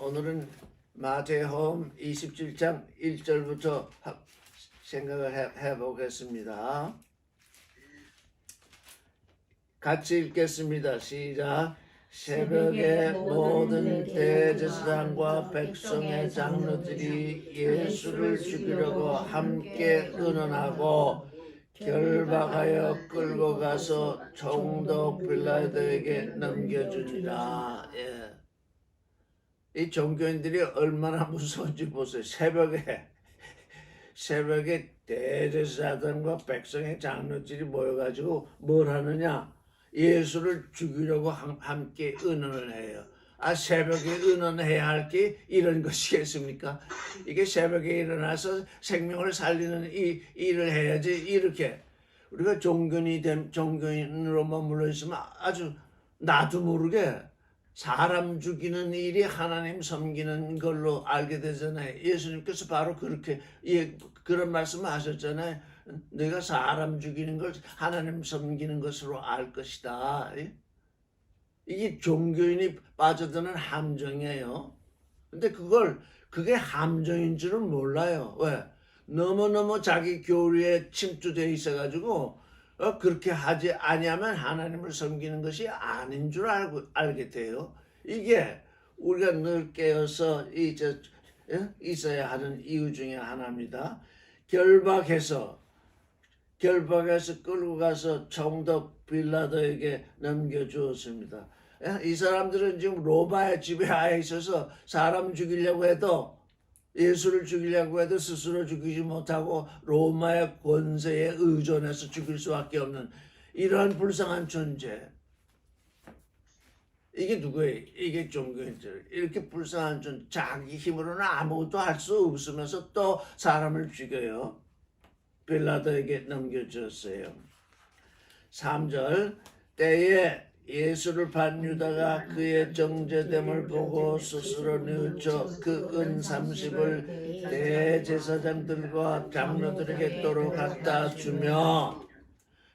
오늘은 마태복음 27장 1절부터 생각을 해보겠습니다. 같이 읽겠습니다. 시작. 새벽에 모든 대제사장과 백성의 장로들이 예수를 죽이려고 함께 의논하고 결박하여 끌고 가서 총독 빌라도에게 넘겨주니라. 이 종교인들이 얼마나 무서운지 보세요. 새벽에 대제사장과 백성의 장로들이 모여가지고 뭘 하느냐? 예수를 죽이려고 함께 의논을 해요. 새벽에 의논해야 할 게 이런 것이겠습니까? 이게 새벽에 일어나서 생명을 살리는 이 일을 해야지. 이렇게 우리가 종교인으로 머물러 있으면 아주 나도 모르게 사람 죽이는 일이 하나님 섬기는 걸로 알게 되잖아요. 예수님께서 바로 그렇게 그런 말씀을 하셨잖아요. 내가 사람 죽이는 걸 하나님 섬기는 것으로 알 것이다. 이게 종교인이 빠져드는 함정이에요. 근데 그게 함정인 줄은 몰라요. 왜? 너무너무 자기 교리에 침투되어 있어가지고 그렇게 하지 아니하면 하나님을 섬기는 것이 아닌 줄 알게 돼요. 이게 우리가 늘 깨어서 있어야 하는 이유 중에 하나입니다. 결박해서 끌고 가서 총독 빌라도에게 넘겨주었습니다. 이 사람들은 지금 로마의 지배하에 있어서 사람 죽이려고 해도 예수를 죽이려고 해도 스스로 죽이지 못하고 로마의 권세에 의존해서 죽일 수밖에 없는 이러한 불쌍한 존재. 이게 누구예요? 이게 종교인들. 이렇게 불쌍한 존재. 자기 힘으로는 아무것도 할 수 없으면서 또 사람을 죽여요. 빌라도에게 넘겨주었어요. 3절 때에 예수를 판 유다가 그의 정죄됨을 보고 스스로 뉘우쳐 그 은 30을 대제사장들과 장로들에게 도로 갖다 주며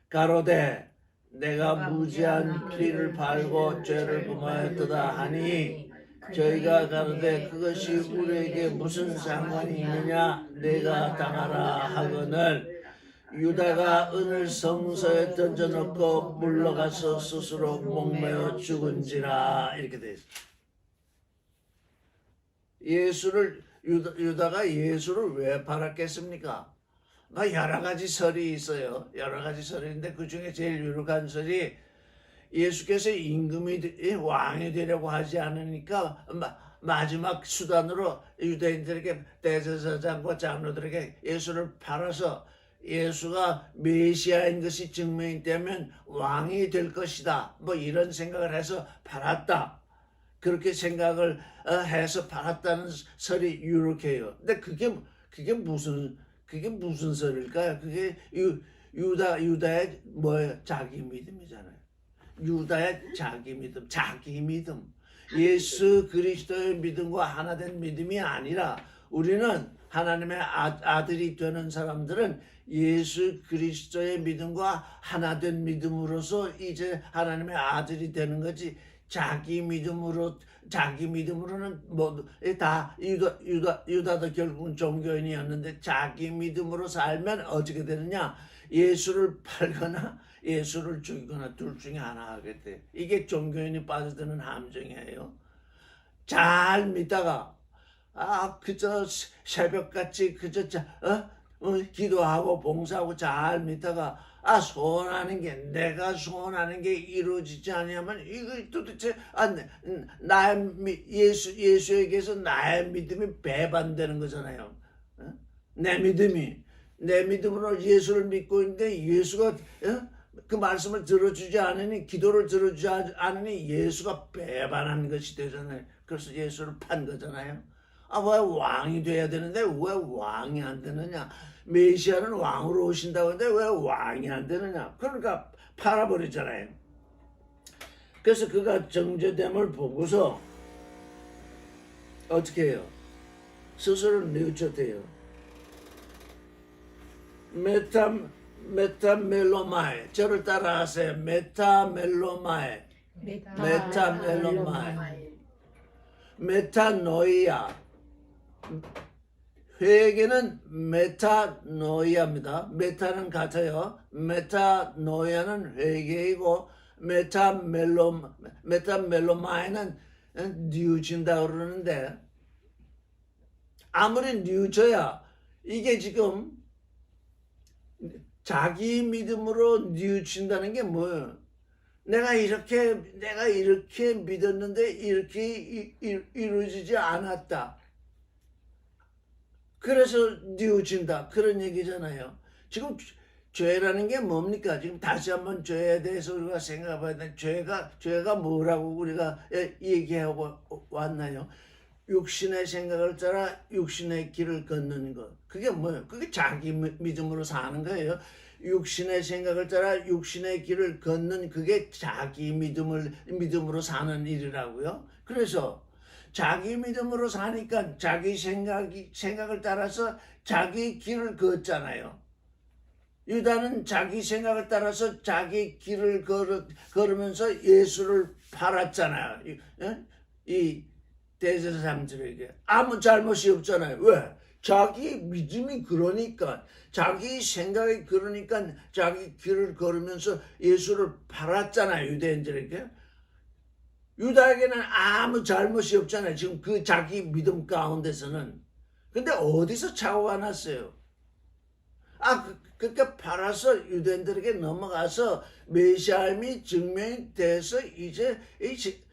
가로되 내가 무지한 피를 팔고 죄를 범하였도다 하니 저희가 가로되 그것이 우리에게 무슨 상관이 있느냐 내가 당하라 하거늘 유다가 은을 성소에 던져놓고 물러가서 스스로 목매어 죽은지라. 이렇게 돼 있어요. 유다가 예수를 왜 팔았겠습니까? 여러 가지 설이 있어요. 여러 가지 설인데 그 중에 제일 유력한 설이 예수께서 임금이 왕이 되려고 하지 않으니까 마지막 수단으로 유대인들에게 대제사장과 장로들에게 예수를 팔아서 예수가 메시아인 것이 증명이 되면 왕이 될 것이다. 이런 생각을 해서 팔았다. 그렇게 생각을 해서 팔았다는 설이 유력해요. 근데 그게 무슨 설일까요? 그게 유다의 자기 믿음이잖아요. 유다의 자기 믿음. 예수 그리스도의 믿음과 하나된 믿음이 아니라 우리는 하나님의 아들이 되는 사람들은 예수 그리스도의 믿음과 하나된 믿음으로서 이제 하나님의 아들이 되는 거지. 자기 믿음으로는 다 유다도 결국은 종교인이었는데 자기 믿음으로 살면 어떻게 되느냐? 예수를 팔거나 예수를 죽이거나 둘 중에 하나 하게 돼. 이게 종교인이 빠져드는 함정이에요. 잘 믿다가 그저 새벽같이 그저 기도하고 봉사하고 잘 믿다가 내가 소원하는 게 이루어지지 않으면 이거 도대체 예수에게서 나의 믿음이 배반되는 거잖아요. 내 믿음으로 예수를 믿고 있는데 예수가 그 말씀을 들어주지 않으니 기도를 들어주지 않으니 예수가 배반한 것이 되잖아요. 그래서 예수를 판 거잖아요. 왜 왕이 돼야 되는데 왜 왕이 안 되느냐? 메시아는 왕으로 오신다고 하는데 왜 왕이 안 되느냐? 그러니까 팔아버리잖아요. 그래서 그가 정죄됨을 보고서 어떻게 해요? 스스로 뉘우쳤대요. 메타멜로마에 저를 따라하세요. 메타멜로마에 메타노이아. 회개는 메타노이아입니다. 메타는 같아요. 메타노이아는 회개이고 메타멜로마이는 뉘우친다 그러는데 아무리 뉘우쳐야 이게 지금 자기 믿음으로 뉘우친다는 게 뭐예요? 내가 이렇게 믿었는데 이렇게 이루어지지 않았다. 그래서 뉘우친다. 그런 얘기잖아요. 지금 죄라는 게 뭡니까? 지금 다시 한번 죄에 대해서 우리가 생각해봐야 돼. 죄가 뭐라고 우리가 얘기하고 왔나요? 육신의 생각을 따라 육신의 길을 걷는 것. 그게 뭐예요? 그게 자기 믿음으로 사는 거예요. 육신의 생각을 따라 육신의 길을 걷는 그게 자기 믿음으로 사는 일이라고요. 그래서 자기 믿음으로 사니까 자기 생각을 따라서 자기 길을 걷잖아요. 유다는 자기 생각을 따라서 자기 길을 걸으면서 예수를 팔았잖아요. 이 대제사장들에게 아무 잘못이 없잖아요. 왜? 자기 믿음이 그러니까, 자기 생각이 그러니까 자기 길을 걸으면서 예수를 팔았잖아요. 유대인들에게. 유다에게는 아무 잘못이 없잖아요. 지금 그 자기 믿음 가운데서는. 근데 어디서 착오가 났어요? 그러니까 팔아서 유대인들에게 넘어가서 메시아임이 증명이 돼서 이제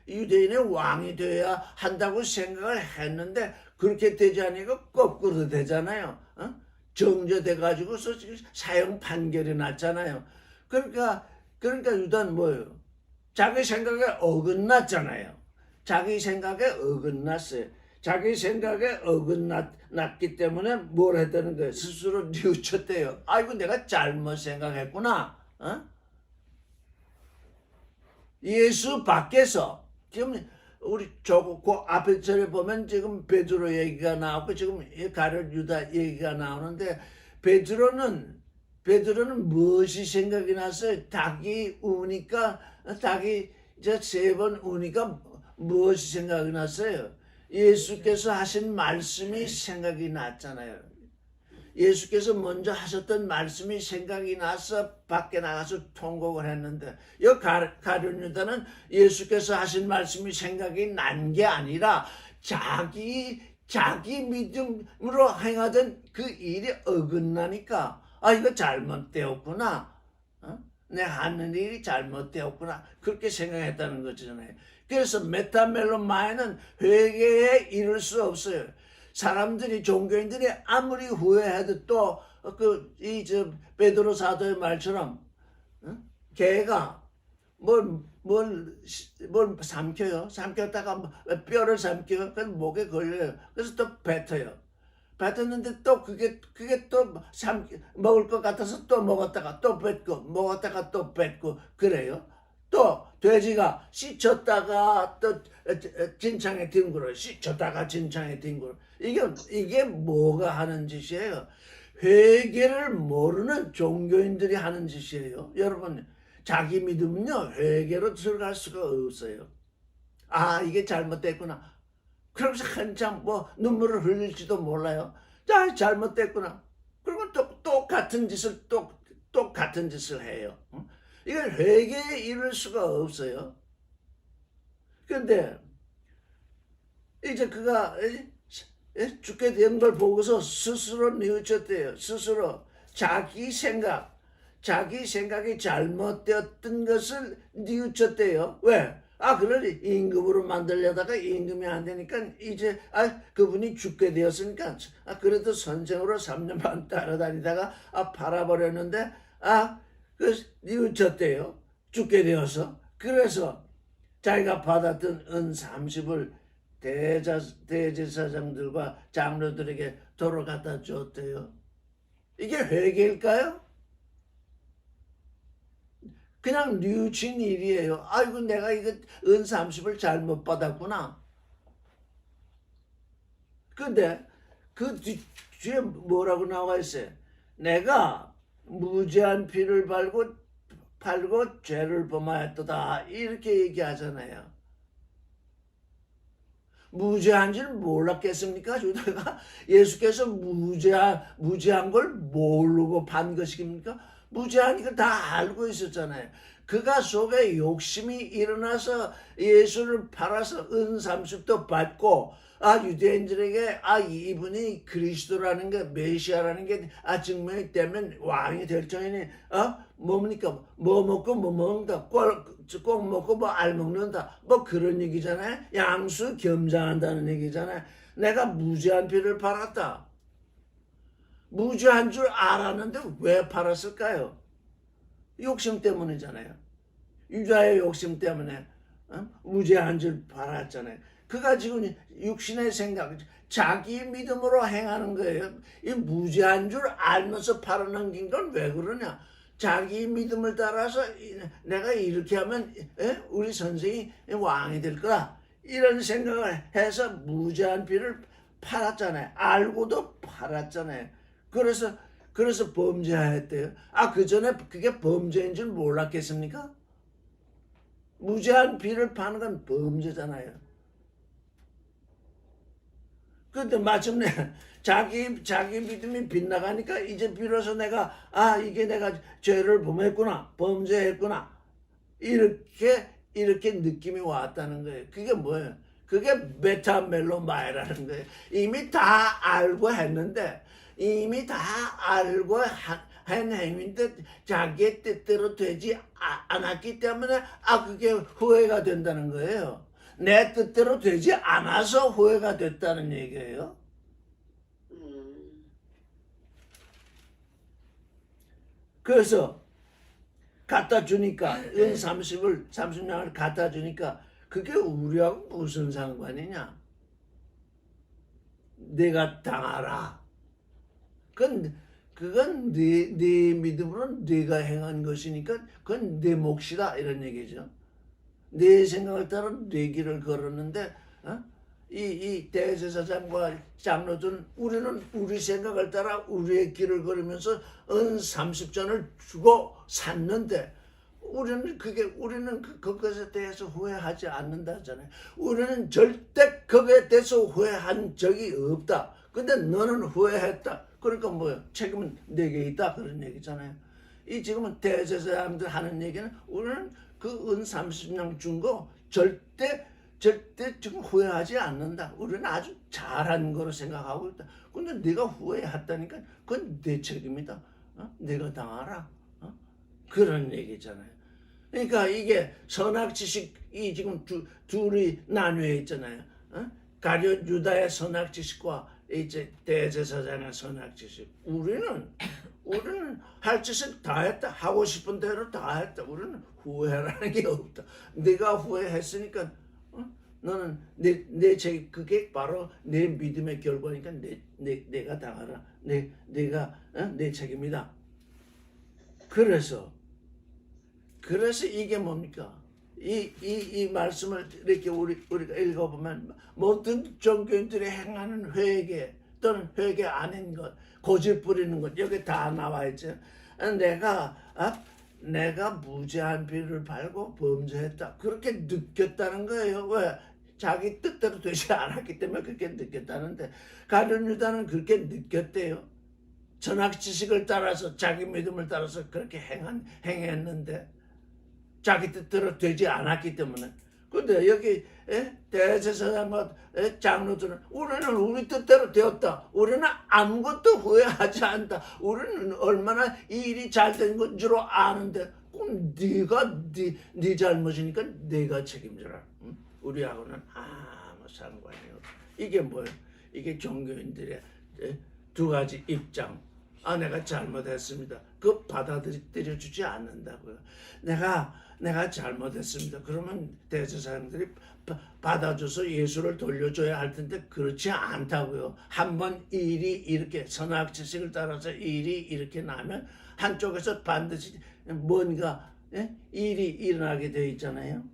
유대인의 왕이 되어야 한다고 생각을 했는데 그렇게 되지 않으니까 거꾸로 되잖아요. 정죄돼가지고서 사형 판결이 났잖아요. 그러니까 유다는 뭐예요? 자기 생각에 어긋났잖아요. 자기 생각에 어긋났어요. 자기 생각에 어긋났기 때문에 뭘 했다는 거예요? 스스로 뉘우쳤대요. 아이고 내가 잘못 생각했구나. 예수 밖에서 지금 우리 그 앞에 절에 보면 지금 베드로 얘기가 나오고 지금 가룟 유다 얘기가 나오는데 베드로는 무엇이 생각이 났어요? 닭이 우니까 닭이 이제 3번 우니까 무엇이 생각이 났어요? 예수께서 하신 말씀이 생각이 났잖아요. 예수께서 먼저 하셨던 말씀이 생각이 나서 밖에 나가서 통곡을 했는데 이 가룟 유다는 예수께서 하신 말씀이 생각이 난 게 아니라 자기 믿음으로 행하던 그 일이 어긋나니까 이거 잘못되었구나. 내가 하는 일이 잘못되었구나. 그렇게 생각했다는 거잖아요. 그래서 메타멜로마이는 회개에 이를 수 없어요. 사람들이 종교인들이 아무리 후회해도 또 베드로 사도의 말처럼 개가 뭘 삼켜요. 삼켰다가 뼈를 삼켜요. 그래서 목에 걸려요. 그래서 또 뱉어요. 뱉었는데 또 그게 또 먹을 것 같아서 또 먹었다가 또 뱉고 먹었다가 또 뱉고 그래요. 또 돼지가 씻었다가 또 진창에 뒹굴어요. 씻었다가 진창에 뒹굴어. 이게 뭐가 하는 짓이에요? 회개를 모르는 종교인들이 하는 짓이에요. 여러분 자기 믿음은요 회개로 들어갈 수가 없어요. 이게 잘못됐구나. 그러면서 한참 눈물을 흘릴지도 몰라요. 잘못됐구나. 그리고 또 같은 짓을 또 같은 짓을 해요. 이건 회개에 이를 수가 없어요. 그런데 이제 그가 죽게 된 걸 보고서 스스로 뉘우쳤대요. 스스로 자기 생각이 잘못되었던 것을 뉘우쳤대요. 왜? 그러니 임금으로 만들려다가 임금이 안 되니까 이제 그분이 죽게 되었으니까 그래도 선생으로 3년 반 따라다니다가 팔아버렸는데 뉘우쳤대요. 죽게 되어서. 그래서 자기가 받았던 은 30을 대제사장들과 장로들에게 도로 갖다 줬대요. 이게 회개일까요? 그냥 뉘우친 일이에요. 아이고 내가 이거 은 30을 잘못 받았구나. 근데 그 뒤에 뭐라고 나와 있어요? 내가 무죄한 피를 팔고 죄를 범하였도다 이렇게 얘기하잖아요. 무죄한 줄 몰랐겠습니까? 유다가 예수께서 무죄한 걸 모르고 판 것입니까? 무죄한 걸 다 알고 있었잖아요. 그가 속에 욕심이 일어나서 예수를 팔아서 은 30도 받고 유대인들에게 이분이 그리스도라는 게 메시아라는 게 증명이 되면 왕이 될 터이니 뭡니까? 뭐 먹고 뭐 먹는다. 꼭 먹고 뭐 알 먹는다. 뭐 그런 얘기잖아요. 양수 겸장한다는 얘기잖아요. 내가 무죄한 피를 팔았다. 무죄한 줄 알았는데 왜 팔았을까요? 욕심 때문이잖아요. 유다의 욕심 때문에 무죄한 줄 팔았잖아요. 그가 지금 육신의 생각, 자기 믿음으로 행하는 거예요. 이 무죄한 줄 알면서 팔아넘긴 건 왜 그러냐? 자기 믿음을 따라서 내가 이렇게 하면 우리 선생이 왕이 될 거다. 이런 생각을 해서 무죄한 피를 팔았잖아요. 알고도 팔았잖아요. 그래서 범죄했대요. 그 전에 그게 범죄인 줄 몰랐겠습니까? 무죄한 피를 파는 건 범죄잖아요. 그런데 마침내 자기 믿음이 빗나가니까 이제 비로소 내가 이게 내가 죄를 범했구나, 범죄했구나 이렇게 느낌이 왔다는 거예요. 그게 뭐예요? 그게 메타멜로마이라는 거예요. 이미 다 알고 했는데, 이미 다 알고 한 행위인데 자기의 뜻대로 되지 않았기 때문에 그게 후회가 된다는 거예요. 내 뜻대로 되지 않아서 후회가 됐다는 얘기예요. 그래서 갖다 주니까 은 30냥을 갖다 주니까 그게 우리하고 무슨 상관이냐? 내가 당하라. 그건 네 믿음으로 네가 행한 것이니까 그건 네 몫이다 이런 얘기죠. 네 생각을 따라 네 길을 걸었는데 이 대제사장과 장로들은 우리는 우리 생각을 따라 우리의 길을 걸으면서 은 30전을 주고 샀는데 우리는 그것에 대해서 후회하지 않는다잖아요. 우리는 절대 그거에 대해서 후회한 적이 없다. 근데 너는 후회했다. 그러니까 뭐야? 책임은 내게 있다 그런 얘기잖아요. 이 지금은 대제사장들 하는 얘기는 우리는 그 은 30냥 준 거 절대 지금 후회하지 않는다. 우리는 아주 잘한 거로 생각하고 있다. 근데 네가 후회했다니까 그건 내 책임이다. 내가 당하라. 그런 얘기잖아요. 그러니까 이게 선악지식이 지금 둘이 나뉘어 있잖아요. 가룟 유다의 선악지식과 이제 대제사장의 선악지식. 우리는 할 짓을 다 했다. 하고 싶은 대로 다 했다. 우리는 후회라는 게 없다. 네가 후회했으니까 너는 내 책 그게 바로 내 믿음의 결과니까 내가 당하라. 내가 내 책임이다. 그래서 이게 뭡니까? 이 말씀을 이렇게 우리가 읽어보면 모든 종교인들이 행하는 회개 또는 회개 아닌 것, 고집 부리는 것 여기 다 나와 있죠. 내가 무죄한 피를 팔고 범죄했다. 그렇게 느꼈다는 거예요. 왜? 자기 뜻대로 되지 않았기 때문에 그렇게 느꼈다는데 가룟 유다는 그렇게 느꼈대요. 선악지식을 따라서 자기 믿음을 따라서 그렇게 행했는데 자기 뜻대로 되지 않았기 때문에. 근데 여기 대제사장과 장로들은 우리는 우리 뜻대로 되었다. 우리는 아무것도 후회하지 않다. 우리는 얼마나 이 일이 잘 된 건 줄 아는데 그럼 네가 네 잘못이니까 네가 책임져라. 우리하고는 아무 상관이 없다. 이게 뭐예요? 이게 종교인들의 두 가지 입장. 내가 잘못했습니다. 그거 받아들여 주지 않는다고요. 내가 잘못했습니다. 그러면 대제사장들이 받아줘서 예수를 돌려줘야 할 텐데 그렇지 않다고요. 한번 일이 이렇게 선악지식을 따라서 일이 이렇게 나면 한쪽에서 반드시 뭔가 일이 일어나게 되어 있잖아요.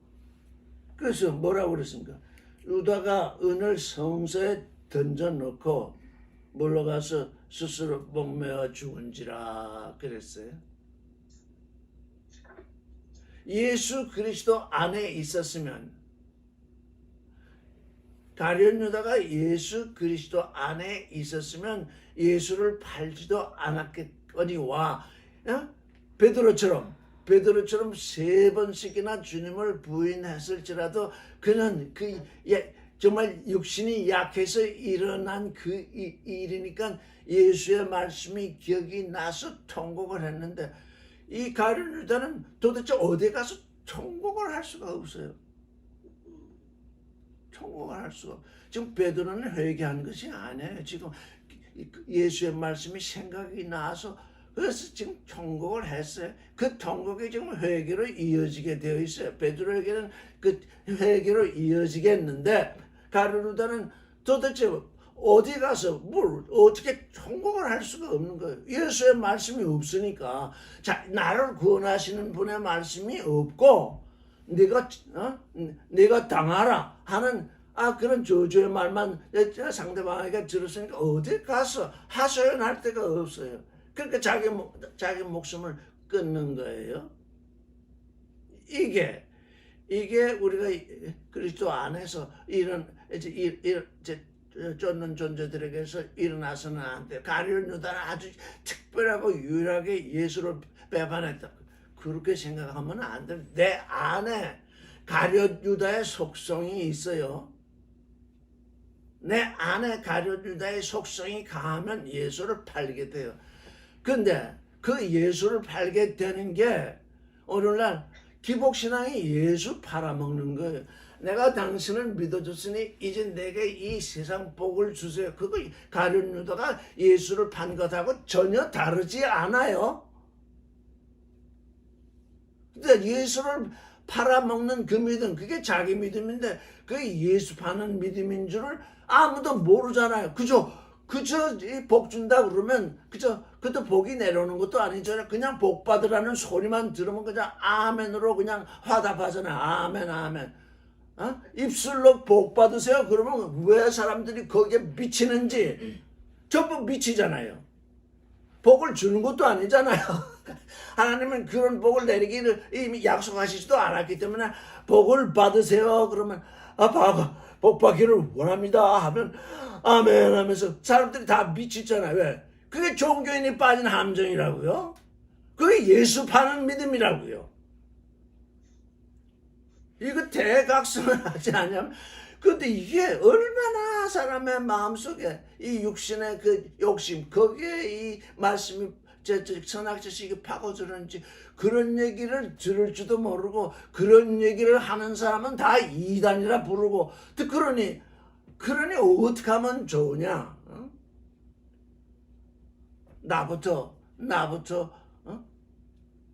그래서 뭐라고 그랬습니까? 유다가 은을 성소에 던져놓고 물러가서 스스로 목매어 죽은지라 그랬어요. 예수 그리스도 안에 있었으면 가룟 유다가 예수 그리스도 안에 있었으면 예수를 팔지도 않았겠거니와 베드로처럼 3번씩이나 주님을 부인했을지라도 그는 정말 육신이 약해서 일어난 그 일이니까 예수의 말씀이 기억이 나서 통곡을 했는데 이 가룟 유다는 도대체 어디 가서 통곡을 할 수가 없어요. 통곡을 할 수가. 지금 베드로는 회개한 것이 아니에요. 지금 예수의 말씀이 생각이 나서 그래서 지금 통곡을 했어요. 그 통곡이 지금 회개로 이어지게 되어 있어요. 베드로에게는 그 회개로 이어지겠는데 가룟 유다는 도대체 어디 가서 뭘 어떻게 통곡을 할 수가 없는 거예요. 예수의 말씀이 없으니까. 자, 나를 구원하시는 분의 말씀이 없고 네가 당하라 하는 그런 저주의 말만 상대방에게 들었으니까 어디 가서 하소연할 데가 없어요. 그러니까 자기 목숨을 끊는 거예요. 이게 우리가 그리스도 안에서 이런 쫓는 존재들에게서 일어나서는 안 돼. 가룟 유다는 아주 특별하고 유일하게 예수를 배반했다. 그렇게 생각하면 안 돼. 내 안에 가룟 유다의 속성이 있어요. 내 안에 가룟 유다의 속성이 강하면 예수를 팔게 돼요. 근데 그 예수를 팔게 되는 게 오늘날 기복신앙이 예수 팔아먹는 거예요. 내가 당신을 믿어줬으니 이제 내게 이 세상 복을 주세요. 그거 가룟 유다가 예수를 판 것하고 전혀 다르지 않아요. 근데 예수를 팔아먹는 그 믿음, 그게 자기 믿음인데 그게 예수 파는 믿음인 줄을 아무도 모르잖아요. 그저 복 준다 그러면 그것도 복이 내려오는 것도 아니잖아요. 그냥 복 받으라는 소리만 들으면 그냥 아멘으로 그냥 화답하잖아요. 아멘 아멘. 입술로 복 받으세요. 그러면 왜 사람들이 거기에 미치는지 전부 미치잖아요. 복을 주는 것도 아니잖아요. 하나님은 그런 복을 내리기를 이미 약속하시지도 않았기 때문에 복을 받으세요. 그러면 복 받기를 원합니다 하면 아멘 하면서 사람들이 다 미치잖아요. 왜? 그게 종교인이 빠진 함정이라고요. 그게 예수 파는 믿음이라고요. 이거 대각선을 하지 않냐면 근데 이게 얼마나 사람의 마음속에 이 육신의 그 욕심 거기에 이 말씀이 선악제식이 파고들었는지 그런 얘기를 들을 줄도 모르고 그런 얘기를 하는 사람은 다 이단이라 부르고 또 그러니 어떻게 하면 좋으냐? 나부터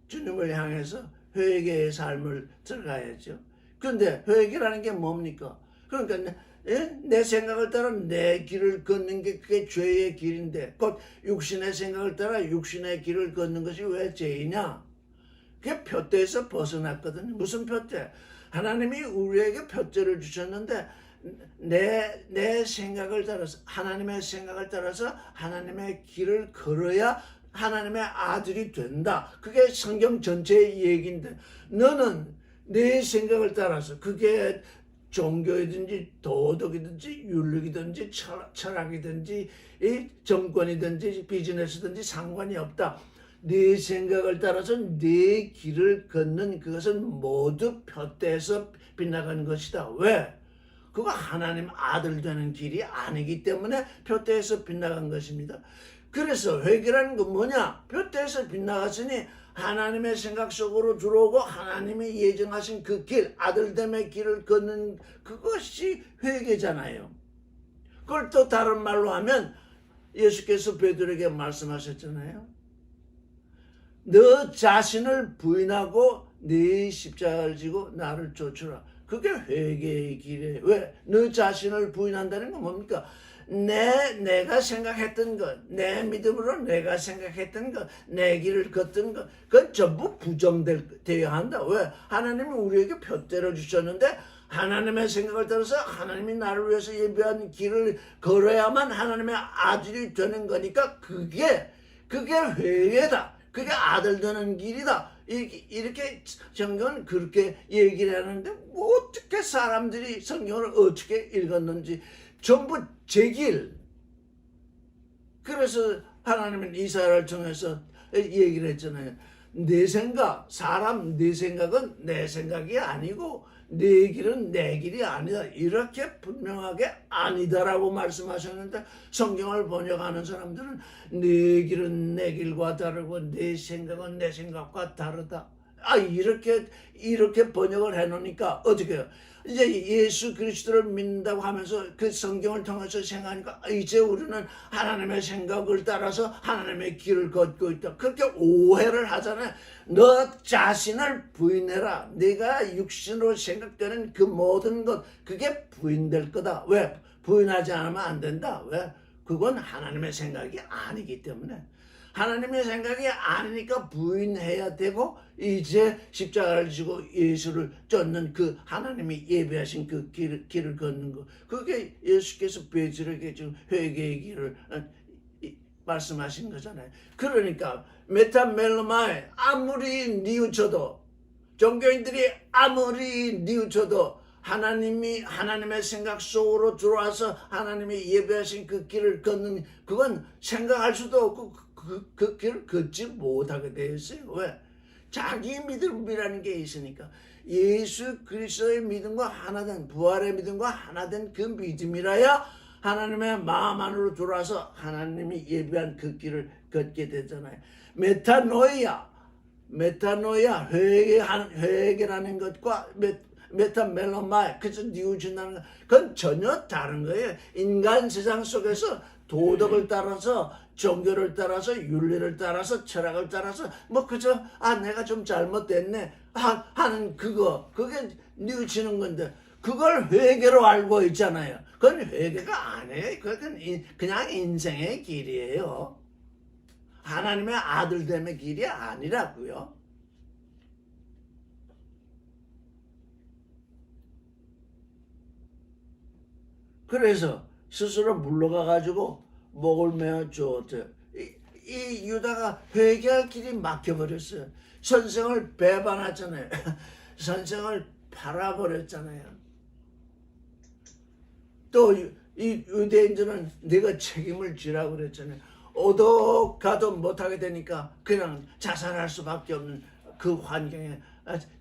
주님을 향해서 회개의 삶을 들어가야죠. 그런데 회개라는 게 뭡니까? 그러니까 내 생각을 따라 내 길을 걷는 게 그게 죄의 길인데 곧 육신의 생각을 따라 육신의 길을 걷는 것이 왜 죄이냐? 그게 표대에서 벗어났거든요. 무슨 표대? 하나님이 우리에게 표대를 주셨는데 내 생각을 따라서 하나님의 생각을 따라서 하나님의 길을 걸어야 하나님의 아들이 된다. 그게 성경 전체의 얘기인데 너는 내 생각을 따라서 그게 종교이든지 도덕이든지 윤리이든지 철학이든지 이 정권이든지 비즈니스든지 상관이 없다. 네 생각을 따라서 네 길을 걷는 그것은 모두 표대에서 빗나가는 것이다. 왜? 그거 하나님 아들 되는 길이 아니기 때문에 표대에서 빗나간 것입니다. 그래서 회개라는 건 뭐냐? 표대에서 빗나갔으니 하나님의 생각 속으로 들어오고 하나님이 예정하신 그 길, 아들됨의 길을 걷는 그것이 회개잖아요. 그걸 또 다른 말로 하면 예수께서 베드로에게 말씀하셨잖아요. 너 자신을 부인하고 네 십자가를 지고 나를 쫓으라. 그게 회개의 길이에요. 왜? 너 자신을 부인한다는 건 뭡니까? 내가 생각했던 것, 내 믿음으로 내가 생각했던 것, 내 길을 걷던 것, 그건 전부 부정되어야 한다. 왜? 하나님이 우리에게 표대를 주셨는데 하나님의 생각을 따라서 하나님이 나를 위해서 예비한 길을 걸어야만 하나님의 아들이 되는 거니까 그게 회개다. 그게 아들 되는 길이다. 이렇게 성경은 그렇게 얘기를 하는데 뭐 어떻게 사람들이 성경을 어떻게 읽었는지 전부 제 길. 그래서 하나님은 이사야를 통해서 얘기를 했잖아요. 내 생각, 사람 내 생각은 내 생각이 아니고 내 길은 내 길이 아니다. 이렇게 분명하게 아니다라고 말씀하셨는데 성경을 번역하는 사람들은 내 길은 내 길과 다르고 내 생각은 내 생각과 다르다. 이렇게 번역을 해놓으니까 어떻게 해요? 이제 예수 그리스도를 믿는다고 하면서 그 성경을 통해서 생각하니까 이제 우리는 하나님의 생각을 따라서 하나님의 길을 걷고 있다. 그렇게 오해를 하잖아요. 너 자신을 부인해라. 네가 육신으로 생각되는 그 모든 것 그게 부인될 거다. 왜? 부인하지 않으면 안 된다. 왜? 그건 하나님의 생각이 아니기 때문에. 하나님의 생각이 아니니까 부인해야 되고 이제 십자가를 지고 예수를 쫓는 그 하나님이 예비하신 그 길을 걷는 거. 그게 예수께서 베드로에게 지금 회개의 길을 말씀하신 거잖아요. 그러니까 메타멜로마에 아무리 뉘우쳐도 종교인들이 아무리 뉘우쳐도 하나님의 생각 속으로 들어와서 하나님이 예배하신 그 길을 걷는 그건 생각할 수도 없고 그 길을 걷지 못하게 되어 있어요. 왜? 자기 믿음이라는 게 있으니까. 예수 그리스도의 믿음과 하나된 부활의 믿음과 하나된 그 믿음이라야 하나님의 마음 안으로 들어와서 하나님이 예비한 그 길을 걷게 되잖아요. 메타노이아 회개라는 것과 메타멜로마이 그래서 뉘우친다는 것 그건 전혀 다른 거예요. 인간 세상 속에서 도덕을 따라서 종교를 따라서 윤리를 따라서 철학을 따라서 뭐 그저 내가 좀 잘못됐네 하는 그게 뉘우치는 건데 그걸 회개로 알고 있잖아요. 그건 회개가 아니에요. 그건 그냥 인생의 길이에요. 하나님의 아들됨의 길이 아니라고요. 그래서 스스로 물러가가지고 목을 메어 주었대요. 이 유다가 회개할 길이 막혀버렸어요. 선생을 배반하잖아요. 선생을 팔아버렸잖아요. 또 이 유대인들은 네가 책임을 지라고 그랬잖아요. 오도 가도 못하게 되니까 그냥 자살할 수밖에 없는 그 환경에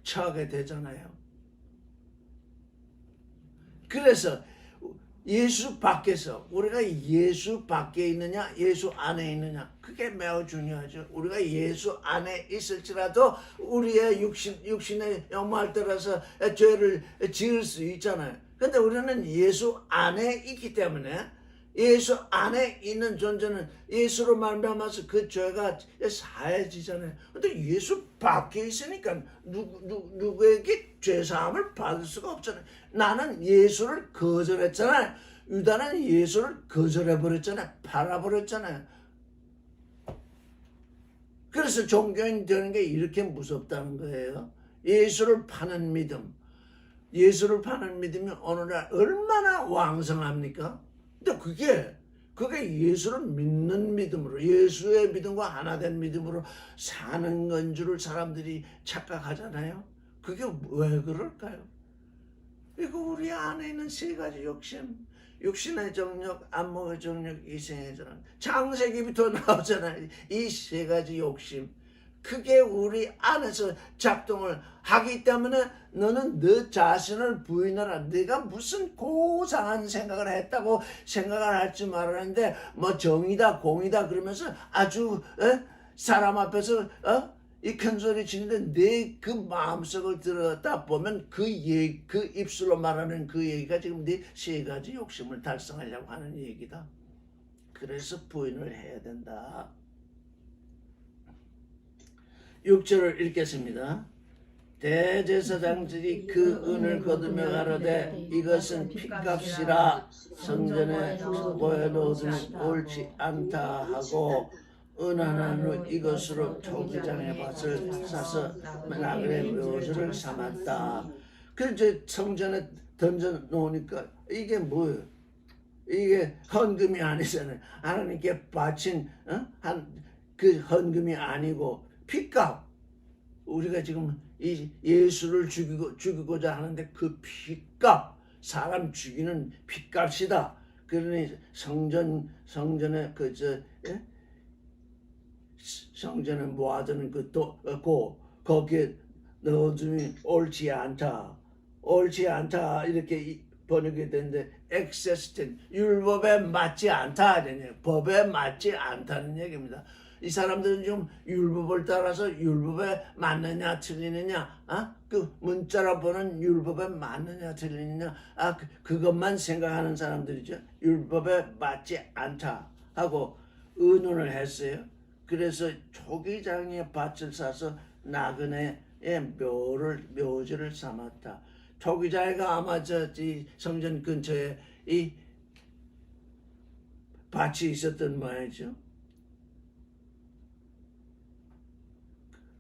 처하게 되잖아요. 그래서 예수 밖에서 우리가 예수 밖에 있느냐 예수 안에 있느냐 그게 매우 중요하죠. 우리가 예수 안에 있을지라도 우리의 육신의 영광을 따라서 죄를 지을 수 있잖아요. 근데 우리는 예수 안에 있기 때문에 예수 안에 있는 존재는 예수로 말미암아서 그 죄가 사해지잖아요. 근데 예수 밖에 있으니까 누구에게 죄사함을 받을 수가 없잖아요. 나는 예수를 거절했잖아요. 유다는 예수를 거절해버렸잖아요. 팔아버렸잖아요. 그래서 종교인 되는 게 이렇게 무섭다는 거예요. 예수를 파는 믿음. 예수를 파는 믿음이 오늘날 얼마나 왕성합니까? 근데 그게 예수를 믿는 믿음으로 예수의 믿음과 하나된 믿음으로 사는 건 줄을 사람들이 착각하잖아요. 그게 왜 그럴까요? 이거 우리 안에 있는 세 가지 욕심, 육신의 정욕, 안목의 정욕, 이생의 정욕, 창세기부터 나오잖아요. 이 세 가지 욕심. 그게 우리 안에서 작동을 하기 때문에 너는 너 자신을 부인하라. 네가 무슨 고상한 생각을 했다고 생각을 할지 말았는데 뭐 정이다 공이다 그러면서 아주 사람 앞에서 이 큰 소리 치는데 내 그 마음속을 들었다 보면 그 입술로 말하는 그 얘기가 지금 네 세 가지 욕심을 달성하려고 하는 얘기다. 그래서 부인을 해야 된다. 6절을 읽겠습니다. 대제사장들이 그 은을 거두며 가로되 이것은 핏값이라 성전에 모여놓으면 옳지 않다 하고 은하는 후 이것으로 토기장의 밭을 사서 나그네 묘소를 삼았다. 그래서 성전에 던져 놓으니까 이게 뭐예요? 이게 헌금이 아니잖아요. 하나님께 바친 한 그 헌금이 아니고 핏값. 우리가 지금 이 예수를 죽이고자 하는데 그 피값, 사람 죽이는 피값이다. 그러니 성전에 성전에 모아두는 거기에 넣어주면 옳지 않다 이렇게 번역이 되는데 액세스된 율법에 맞지 않다 법에 맞지 않다는 얘기입니다. 이 사람들은 지금 율법을 따라서 율법에 맞느냐 틀리느냐, 그 문자로 보는 율법에 맞느냐 틀리느냐, 그것만 생각하는 사람들이죠. 율법에 맞지 않다 하고 의논을 했어요. 그래서 초기장에 밭을 사서 나그네의 묘지를 삼았다. 초기장애가 아마 이 성전 근처에 이 밭이 있었던 모양이죠.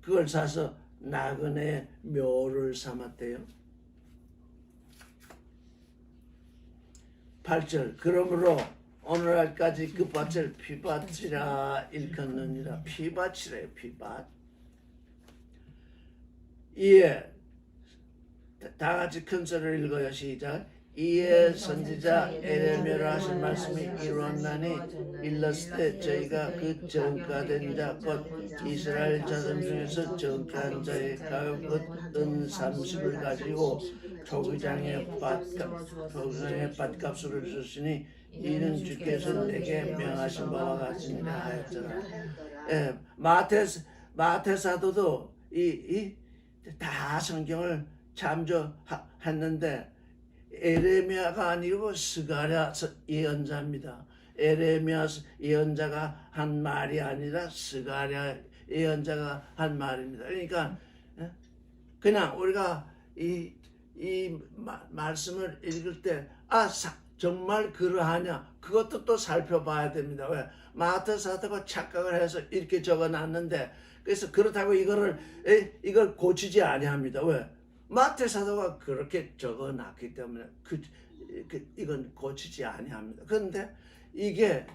그걸 사서 나그네의 묘를 삼았대요. 8절 그러므로 오늘날까지 그 밭을 피밭이라 일컫느니라. 피밭이래요. 피밭. 이에 다 같이 큰 소리를 읽어요. 시작. 이에 선지자 에레미야라 하신 말씀이 이루었나니 일렀을 때 저희가 그 정가된 자 곧 이스라엘 자손 중에서 정가한 자의 가격은 은 30을 가지고 초기장의 밭값으로 주시니 이는 주께서 내게 명하신 바와 같으니라 하였더라. 마태 사도도 다 성경을 참조했는데 에레미야가 아니고 스가랴 예언자입니다. 에레미야 예언자가 한 말이 아니라 스가랴 예언자가 한 말입니다. 그러니까 그냥 우리가 이 말씀을 읽을 때 정말 그러하냐 그것도 또 살펴봐야 됩니다. 왜? 마태 사도가 착각을 해서 이렇게 적어놨는데 그래서 그렇다고 이걸 고치지 아니합니다. 왜? 마태 사도가 그렇게 적어놨기 때문에 이건 고치지 아니합니다. 그런데 이게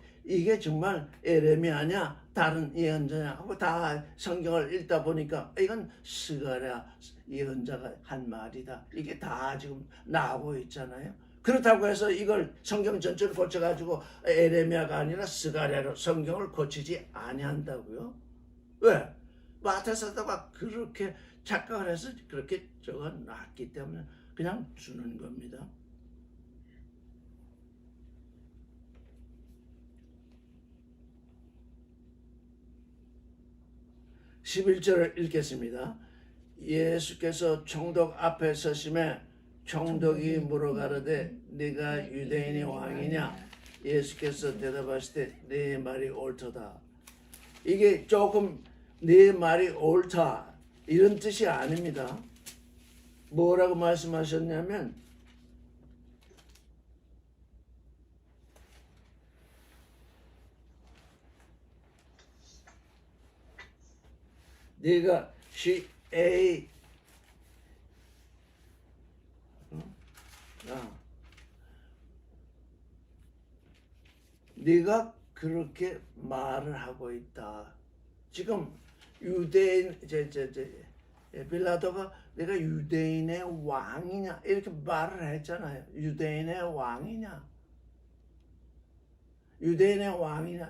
정말 에레미야냐 다른 예언자냐 하고 다 성경을 읽다 보니까 이건 스가랴 예언자가 한 말이다. 이게 다 지금 나오고 있잖아요. 그렇다고 해서 이걸 성경 전체를 고쳐가지고 에레미야가 아니라 스가랴로 성경을 고치지 아니한다고요. 왜? 마태 사도가 그렇게 착각을 해서 그렇게 적어놨기 때문에 그냥 주는 겁니다. 11절을 읽겠습니다. 예수께서 총독 앞에 서심에 총독이 물어가르되 네가 유대인의 왕이냐? 예수께서 대답하시되 네 말이 옳도다. 이게 조금 네 말이 옳다 이런 뜻이 아닙니다. 뭐라고 말씀하셨냐면 네가 네가 그렇게 말을 하고 있다. 지금 유대인 빌라도가 내가 유대인의 왕이냐 이렇게 말을 했잖아요. 유대인의 왕이냐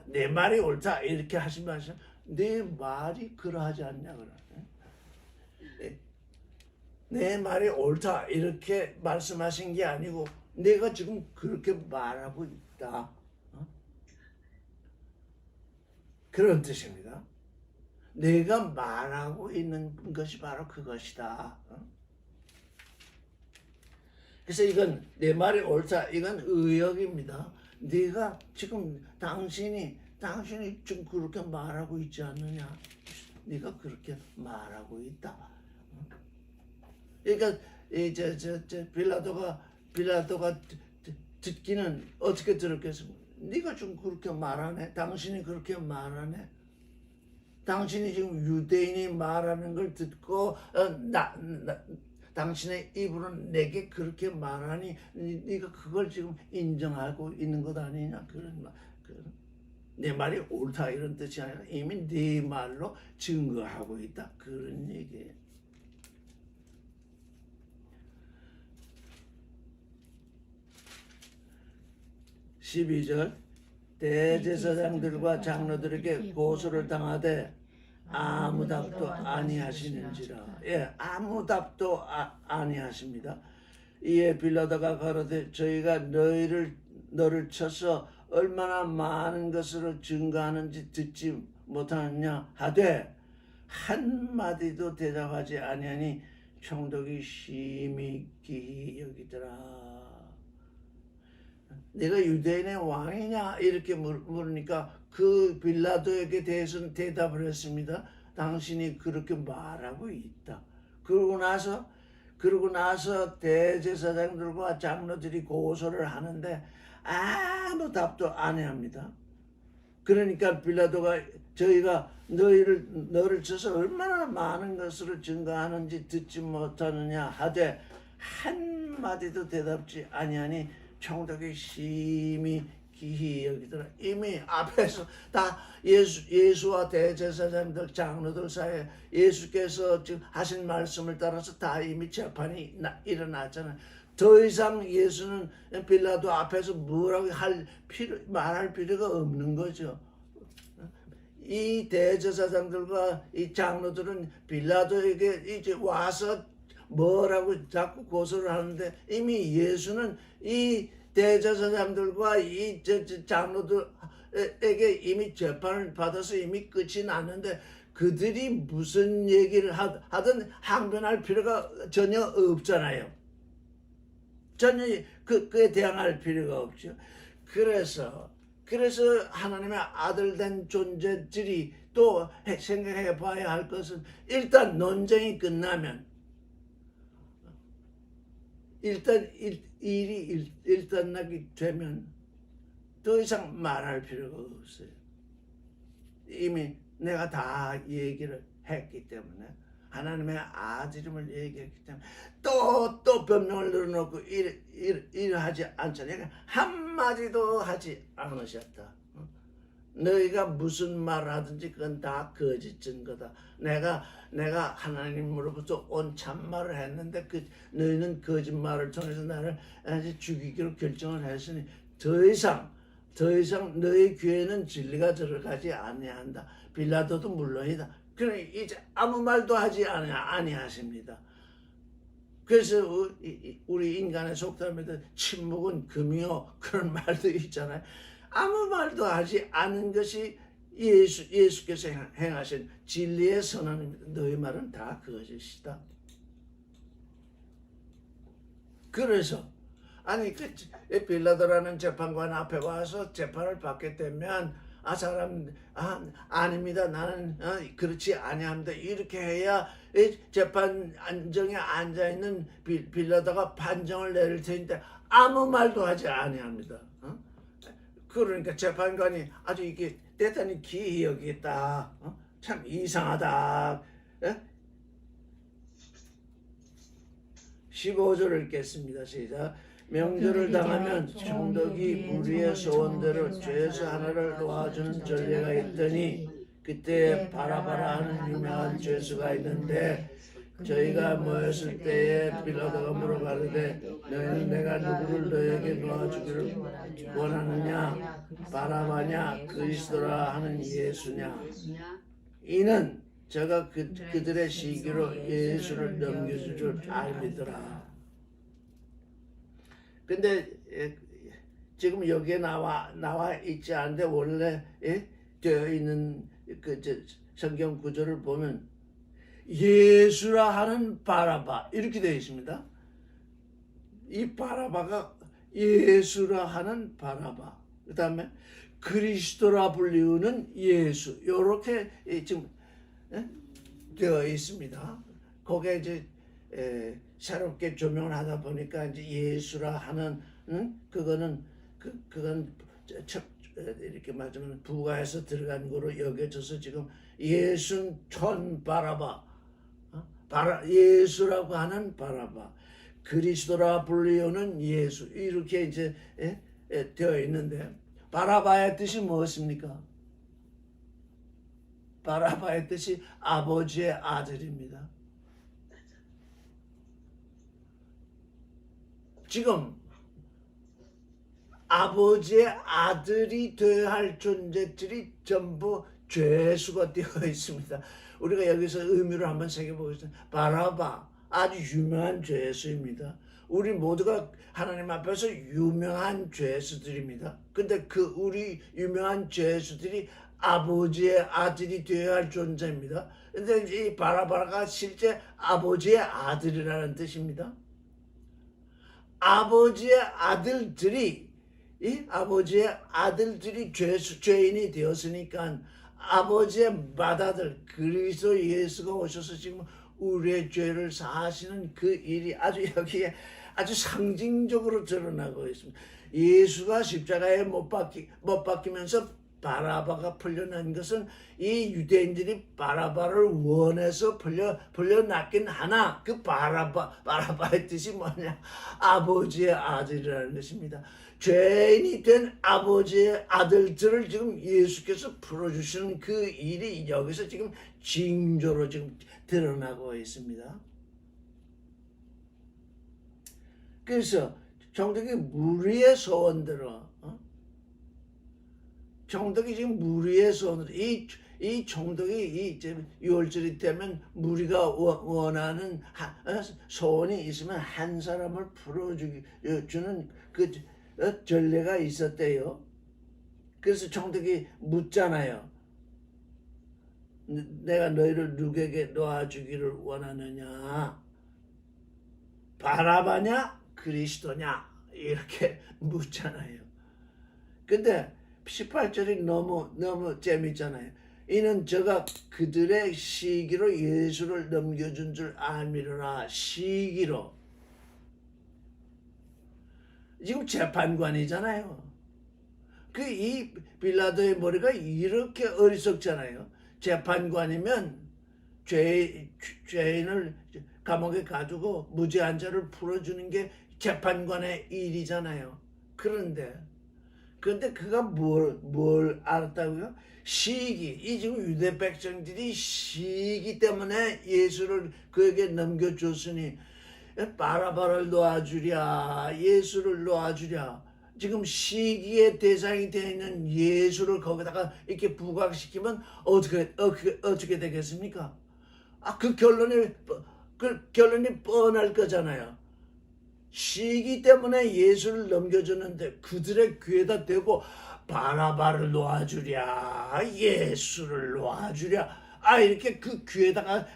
내 말이 옳다 이렇게 하신 말씀 내 말이 그러하지 않냐 그래. 내 말이 옳다 이렇게 말씀하신 게 아니고 내가 지금 그렇게 말하고 있다. 그런 뜻입니다. 내가 말하고 있는 것이 바로 그것이다. 그래서 이건 내 말이 옳다. 이건 의역입니다. 네가 지금 당신이 지금 그렇게 말하고 있지 않느냐? 네가 그렇게 말하고 있다. 그러니까 빌라도가 듣기는 어떻게 들었겠습니까? 네가 좀 그렇게 말하네. 당신이 그렇게 말하네. 당신이 지금 유대인이 말하는 걸 듣고 당신의 입으로 내게 그렇게 말하니 네가 그걸 지금 인정하고 있는 것 아니냐 그런 말. 내 말이 옳다 이런 뜻이 아니라 이미 네 말로 증거하고 있다 그런 얘기예요. (12절) 대제사장들과 장로들에게 고소를 당하되 아무 답도 아니하시는지라. 예, 아무 답도 아니하십니다. 이에 빌라도가 가로되 저희가 너를 쳐서 얼마나 많은 것으로 증거하는지 듣지 못하느냐 하되 한마디도 대답하지 아니하니 총독이 심히 기히 여기더라. 내가 유대인의 왕이냐 이렇게 물으니까 그 빌라도에게 대해서는 대답을 했습니다. 당신이 그렇게 말하고 있다. 그러고 나서 대제사장들과 장로들이 고소를 하는데 아무 답도 안 합니다. 그러니까 빌라도가 저희가 너를 쳐서 얼마나 많은 것으로 증거하는지 듣지 못하느냐 하되 한마디도 대답지 아니하니 총독이 심히 기히 여기더라. 이미 앞에서 다 예수와 대제사장들 장로들 사이에 예수께서 지금 하신 말씀을 따라서 다 이미 재판이 일어났잖아요. 더 이상 예수는 빌라도 앞에서 뭐라고 말할 필요가 없는 거죠. 이 대제사장들과 이 장로들은 빌라도에게 이제 와서 뭐라고 자꾸 고소를 하는데 이미 예수는 이 대제사장들과 이 장로들에게 이미 재판을 받아서 이미 끝이 났는데 그들이 무슨 얘기를 하든 항변할 필요가 전혀 없잖아요. 전혀 그에 대항할 필요가 없죠. 그래서 하나님의 아들 된 존재들이 또 생각해 봐야 할 것은 일단 논쟁이 끝나면 일단 일이 일단나게 되면 더 이상 말할 필요가 없어요. 이미 내가 다 얘기를 했기 때문에 하나님의 아들임을 얘기했기 때문에 또 변명을 늘어놓고 일하지 않잖아요. 한마디도 하지 않으셨다. 너희가 무슨 말을 하든지 그건 다 거짓 증거다. 내가 하나님으로부터 온 참말을 했는데 너희는 거짓말을 통해서 나를 죽이기로 결정을 했으니 더 이상 너희 귀에는 진리가 들어가지 아니한다. 빌라도도 물론이다. 그러니 이제 아무 말도 하지 아니하십니다. 그래서 우리 인간의 속담에도 침묵은 금이요 그런 말도 있잖아요. 아무 말도 하지 않은 것이 예수께서 행하신 진리의 선언입니다. 너희 말은 다 거짓이다. 그래서 빌라도라는 재판관 앞에 와서 재판을 받게 되면 아닙니다. 나는 그렇지 아니합니다. 이렇게 해야 재판 안정에 앉아 있는 빌라도가 판정을 내릴 텐데 아무 말도 하지 아니합니다. 그러니까 재판관이 아주 이게 대단히 기이 여기겠다. 참 이상하다. 15절을 읽겠습니다. 시작. 명절을 당하면 총독이 무리의 소원대로 죄수 하나를 놓아주는 전례가 있더니 그때 바라바라 하는 유명한 죄수가 있는데 저희가 모였을 때에 빌라도가 물어가르되 너희는 내가 누구를 너희에게 놓아주기를 원하느냐 바라바냐 그리스도라 하는 예수냐. 이는 저가 그들의 시기로 예수를 넘겨줄 줄 알미더라. 근데 지금 여기에 나와 있지 않은데 원래 되어 있는 성경 구절을 보면 예수라 하는 바라바 이렇게 되어 있습니다. 이 바라바가 예수라 하는 바라바, 그 다음에 그리스도라 불리우는 예수, 이렇게 지금 되어 있습니다. 거기에 이제 새롭게 조명을 하다 보니까 이제 예수라 하는 그건 이렇게 말하자면 부가해서 들어간 거로 여겨져서 지금 예순 촌 바라바, 예수라고 하는 바라바, 그리스도라 불리우는 예수 이렇게 이제 되어 있는데 바라바의 뜻이 무엇입니까? 바라바의 뜻이 아버지의 아들입니다. 지금 아버지의 아들이 되어야 할 존재들이 전부 죄수가 되어 있습니다. 우리가 여기서 의미를 한번 새겨보겠습니다. 바라바, 아주 유명한 죄수입니다. 우리 모두가 하나님 앞에서 유명한 죄수들입니다. 근데 그 우리 유명한 죄수들이 아버지의 아들이 되어야 할 존재입니다. 근데 이 바라바가 실제 아버지의 아들이라는 뜻입니다. 아버지의 아들들이 죄인이 되었으니까 아버지의 맏아들 그리스도 예수가 오셔서 지금 우리의 죄를 사하시는 그 일이 아주 여기에 아주 상징적으로 드러나고 있습니다. 예수가 십자가에 못 박히면서 바라바가 풀려난 것은 이 유대인들이 바라바를 원해서 풀려났긴 하나 그 바라바의 뜻이 뭐냐? 아버지의 아들이라는 것입니다. 죄인이 된 아버지의 아들들을 지금 예수께서 풀어주시는 그 일이 여기서 지금 징조로 지금 드러나고 있습니다. 그래서 정덕이 무리의 소원대로 정덕이 지금 무리의 소원으로 이 정덕이 이제 6월절이 되면 무리가 원하는 소원이 있으면 한 사람을 풀어주는 그 전례가 있었대요. 그래서 정덕이 묻잖아요. 내가 너희를 누구에게 놓아주기를 원하느냐? 바라바냐? 그리스도냐? 이렇게 묻잖아요. 근데 18절이 너무 재밌잖아요. 이는 저가 그들의 시기로 예수를 넘겨준 줄 알미르라. 시기로. 지금 재판관이잖아요. 이 빌라도의 머리가 이렇게 어리석잖아요. 재판관이면 죄인을 감옥에 가두고 무죄한 자를 풀어주는 게 재판관의 일이잖아요. 그런데 그가 뭘 알았다고요? 시기. 지금 유대 백성들이 시기 때문에 예수를 그에게 넘겨줬으니 바라바를 놓아주랴, 예수를 놓아주랴. 지금 시기의 대상이 되어 있는 예수를 거기다가 이렇게 부각시키면 어떻게 되겠습니까? 그 결론이 뻔할 거잖아요. 시기 때문에 예수를 넘겨줬는데 그들의 귀에다 대고 바라바를 놓아주랴, 예수를 놓아주랴. 이렇게 그 귀에다가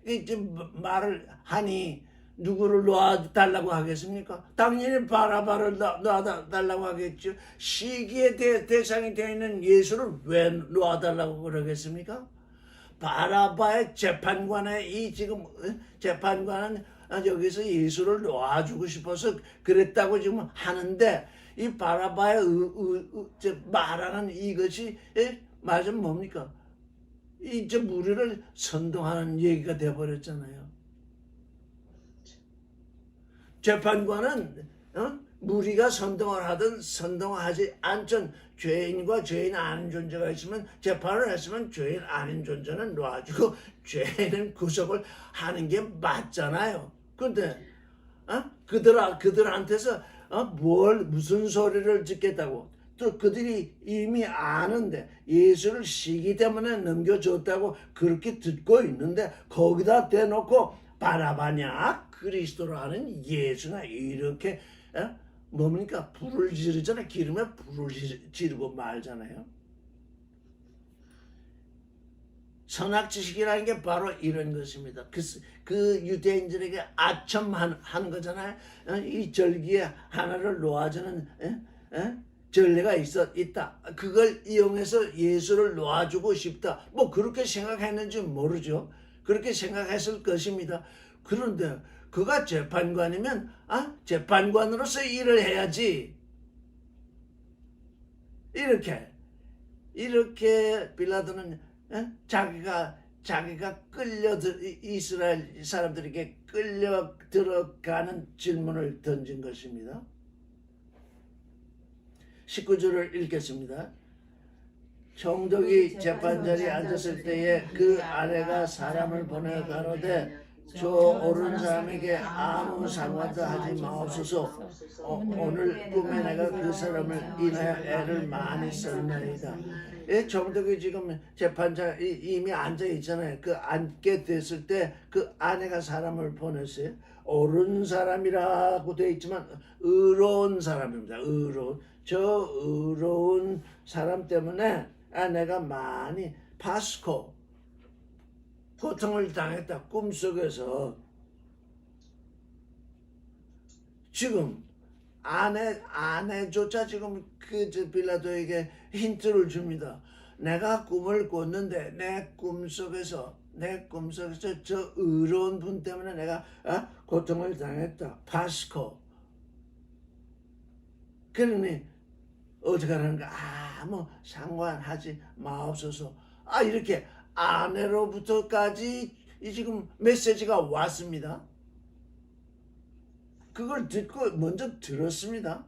이제 말을 하니 누구를 놓아달라고 하겠습니까? 당연히 바라바를 놓아달라고 하겠죠. 시기의 대상이 되어 있는 예수를 왜 놓아달라고 그러겠습니까? 바라바의 재판관의 지금 재판관은 여기서 예수를 놓아주고 싶어서 그랬다고 지금 하는데 이 바라바의 말하는 이것이 맞으면 뭡니까? 이제 무리를 선동하는 얘기가 되어버렸잖아요. 재판관은 무리가 선동을 하든 선동하지 않든 죄인과 죄인 아닌 존재가 있으면 재판을 했으면 죄인 아닌 존재는 놔주고 죄인은 구속을 하는 게 맞잖아요. 그런데 그들한테서 무슨 소리를 듣겠다고 또 그들이 이미 아는데 예수를 시기 때문에 넘겨줬다고 그렇게 듣고 있는데 거기다 대놓고 바라바냐 그리스도라는 예수나 이렇게 뭡니까? 불을 지르잖아요. 기름에 불을 지르고 말잖아요. 선악지식이라는 게 바로 이런 것입니다. 그 유대인들에게 아첨하는 거잖아요. 이 절기에 하나를 놓아주는 전례가 있다. 그걸 이용해서 예수를 놓아주고 싶다. 뭐 그렇게 생각했는지 모르죠. 그렇게 생각했을 것입니다. 그런데 그가 재판관이면 재판관으로서 일을 해야지. 이렇게 빌라도는 자기가 이스라엘 사람들에게 끌려 들어가는 질문을 던진 것입니다. 19절을 읽겠습니다. 총독이 재판자리에 앉았을 때에 그 아내가 사람을 보내 가로되 저 오른 사람에게 아무 상관도 하지 마옵소서. 오늘 꿈에 내가 그 사람을 인하여 애를 많이 썼나이다. 예, 총독이 지금 재판자 이미 앉아 있잖아요. 그 앉게 됐을 때 그 아내가 사람을 보냈어요. 옳은 사람이라고 되어 있지만 의로운 사람입니다. 의로운. 저 의로운 사람 때문에 아내가 많이 파스코 고통을 당했다. 꿈속에서. 지금 아내조차 지금 그 빌라도에게 힌트를 줍니다. 내가 꿈을 꿨는데 내 꿈속에서 저 의로운 분 때문에 내가 고통을 당했다. 파스코. 그러니 어떻게 하는가? 아무 상관하지 마옵소서. 이렇게 아내로부터까지 지금 메시지가 왔습니다. 그걸 듣고 먼저 들었습니다.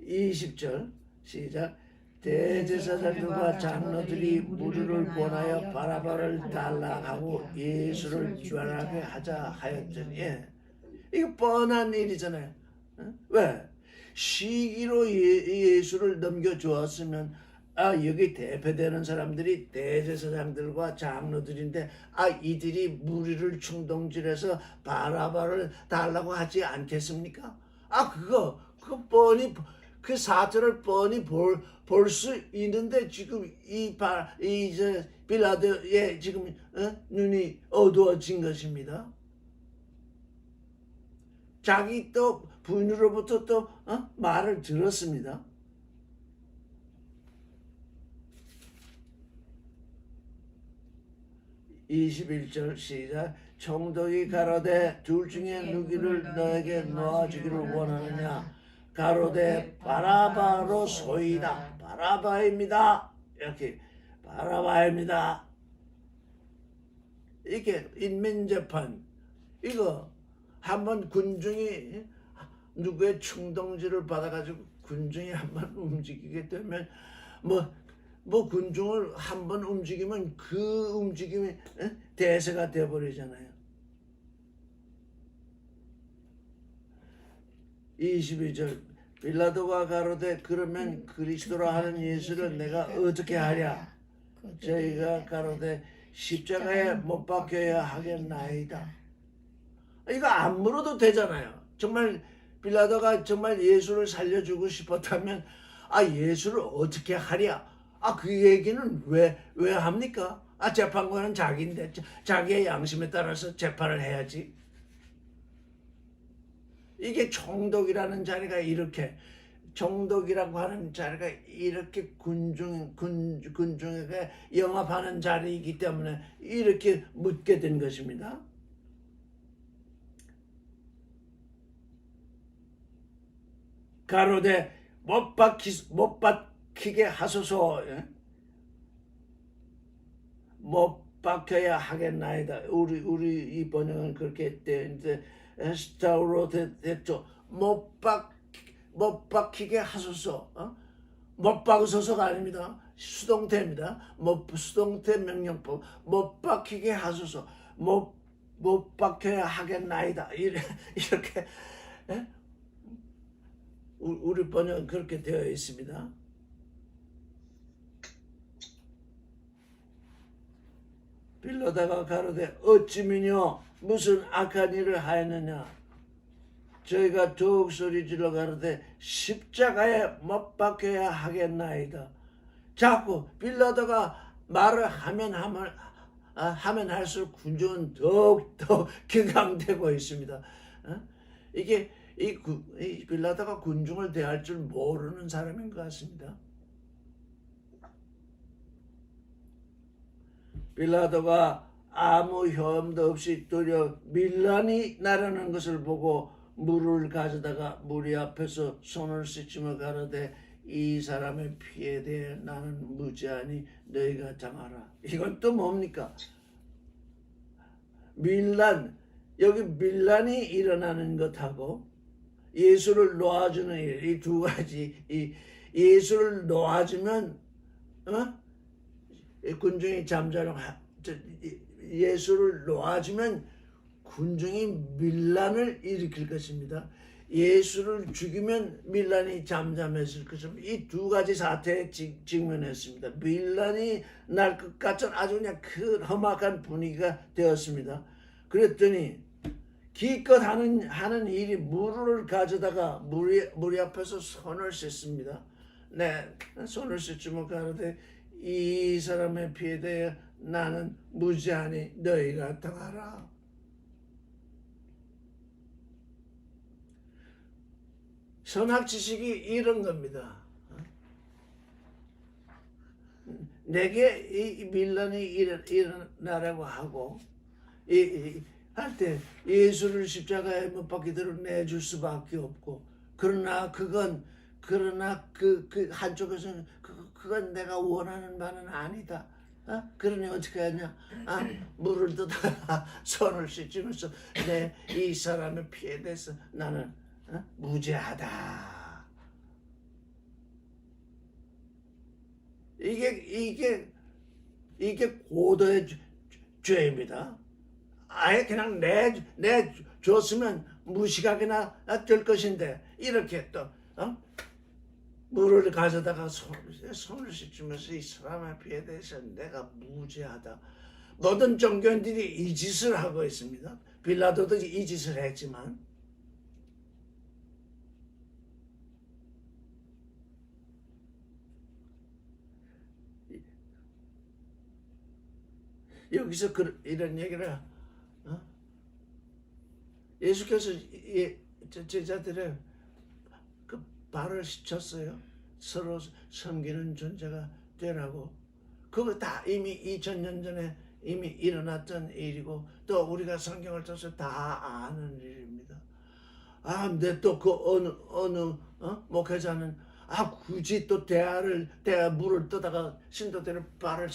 20절 시작. 대제사장들과 장로들이 무리를 권하여 바라바를 달라하고 예수를 유하게 하자 하였더니, 이거 뻔한 일이잖아요. 왜? 시기로 예수를 넘겨주었으면 여기 대표되는 사람들이 대제사장들과 장로들인데 이들이 무리를 충동질해서 바라바를 달라고 하지 않겠습니까? 그거 뻔히 그 사태를 뻔히 볼 수 있는데 지금 이제 빌라도의 지금 눈이 어두워진 것입니다. 자기 또 부인으로부터 또 말을 들었습니다. (21절) 시작. 총독이 가로되 둘 중에 누구를 너에게 놓아주기를 원하느냐? 가로되 바라바로 소이다. 바라바입니다. 이렇게 바라바입니다. 이게 인민재판. 이거 한번 군중이 누구의 충동질을 받아가지고 군중이 한번 움직이게 되면 뭐 군중을 한번 움직이면 그 움직임이 대세가 되어버리잖아요. 22절 빌라도가 가로되 그러면 그리스도라 하는 예수를 내가 어떻게 하랴? 저희가 가로되 십자가에 못 박혀야 하겠나이다. 이거 안 물어도 되잖아요. 정말 빌라도가 정말 예수를 살려주고 싶었다면 예수를 어떻게 하랴? 그 얘기는 왜 합니까? 재판관은 자기인데 자기의 양심에 따라서 재판을 해야지. 이게 총독이라는 자리가 이렇게 총독이라고 하는 자리가 이렇게 군중에게 영합하는 자리이기 때문에 이렇게 묻게 된 것입니다. 가로되 못 박히게 하소서. 못 박혀야 하겠나이다. 우리 이 번역은 그렇게 되는데 스타우로 됐죠. 못 박히게 하소서. 못 박으소서가 아닙니다. 수동태입니다. 수동태 명령법. 못 박히게 하소서. 못 박혀야 하겠나이다. 이렇게 우리 번역은 그렇게 되어 있습니다. 빌라도가 가로되 어찌미뇨 무슨 악한 일을 하였느냐? 저희가 더욱 소리질러 가로되 십자가에 못 박혀야 하겠나이다. 자꾸 빌라도가 말을 하면 할수록 군중은 더욱더 격앙되고 있습니다. 이게 이 빌라도가 군중을 대할 줄 모르는 사람인 것 같습니다. 빌라도가 아무 혐도 없이 도리어 밀란이 나르는 것을 보고 물을 가져다가 무리 앞에서 손을 씻으며 가로되 이 사람의 피에 대해 나는 무죄하니 너희가 정하라. 이건 또 뭡니까? 여기 밀란이 일어나는 것하고 예수를 놓아주는 일, 이 두 가지, 이 예수를 놓아주면 군중이 잠자는 예수를 놓아주면 군중이 밀란을 일으킬 것입니다. 예수를 죽이면 밀란이 잠잠해질 것입니다. 이 두 가지 사태에 직면했습니다. 밀란이 날 것 같은 아주 그냥 큰 험악한 분위기가 되었습니다. 그랬더니 기껏 하는 일이 물을 가져다가 무리 앞에서 손을 씻습니다. 네, 손을 씻으면 가로되 이 사람의 피에 대해 나는 무지하니 너희가 당하라. 선악 지식이 이런 겁니다. 내게 이 밀란이 일어나라고 하고 할 때 예수를 십자가에 못 박히도록 내줄 수밖에 없고 그러나 그 한쪽에서는 그건 내가 원하는 바는 아니다. 그러니 어떻게 하냐? 물을 뜯다가 손을 씻으면서 내 이 사람의 피에 대해서 나는 무죄하다. 이게 고도의 죄입니다. 아예 그냥 내 줬으면 무식하게나 될 것인데 이렇게 또 물을 가져다가 손을 씻으면서 이 사람의 피에 대해서 내가 무죄하다. 모든 종교인들이 이 짓을 하고 있습니다. 빌라도도 이 짓을 했지만 여기서 이런 얘기를 예수께서 제자들의 그 발을 씻었어요. 서로 섬기는 존재가 되라고. 그거 다 이미 2000년 전에 이미 일어났던 일이고 또 우리가 성경을 통해서 다 아는 일입니다. 근데 또 그 어느 목회자는 굳이 또 대화 물을 떠다가 신도들의 발을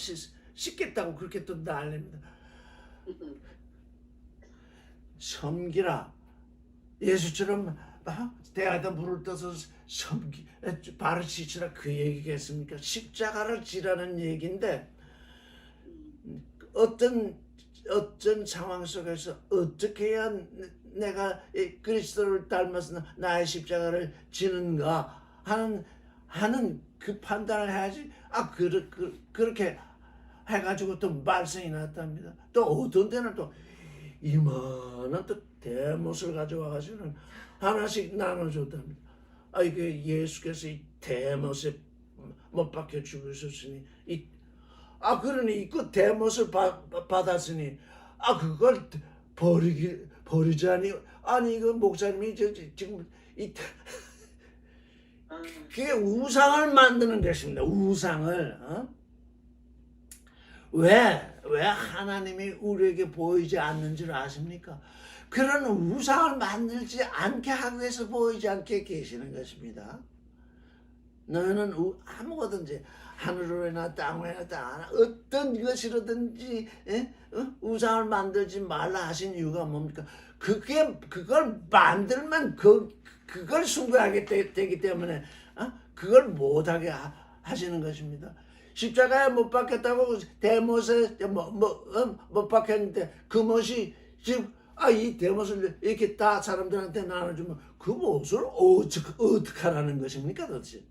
씻겠다고 그렇게 또 난립니다. 섬기라. 예수처럼 대하다 물을 떠서 발을 씻으라 그 얘기겠습니까? 십자가를 지라는 얘기인데 어떤 상황 속에서 어떻게 해야 내가 그리스도를 닮아서 나의 십자가를 지는가 하는 그 판단을 해야지. 그렇게 해가지고 또 말썽이 났답니다. 또 어떤 데는 또 이만한 또 대못을 가져와가지고는 하나씩 나눠줬답니다. 이게 예수께서 이 대못에 못 박혀 죽으셨으니 그러니 그 대못을 받았으니 그걸 버리자니 이거 목사님이 지금 그게 우상을 만드는 것입니다. 우상을 왜 하나님이 우리에게 보이지 않는 줄 아십니까? 그런 우상을 만들지 않게 하기 위해서 보이지 않게 계시는 것입니다. 너는 아무거든지 하늘에나 땅에나 어떤 것이라든지 우상을 만들지 말라 하신 이유가 뭡니까? 그걸 만들면 그걸 숭배하게 되기 때문에 그걸 못하게 하시는 것입니다. 십자가에 못 박혔다고 대못에 못 박혔는데 그 못이 지금 이 대못을 이렇게 다 사람들한테 나눠주면 그 못을 어떻게 하라는 것입니까 도대체?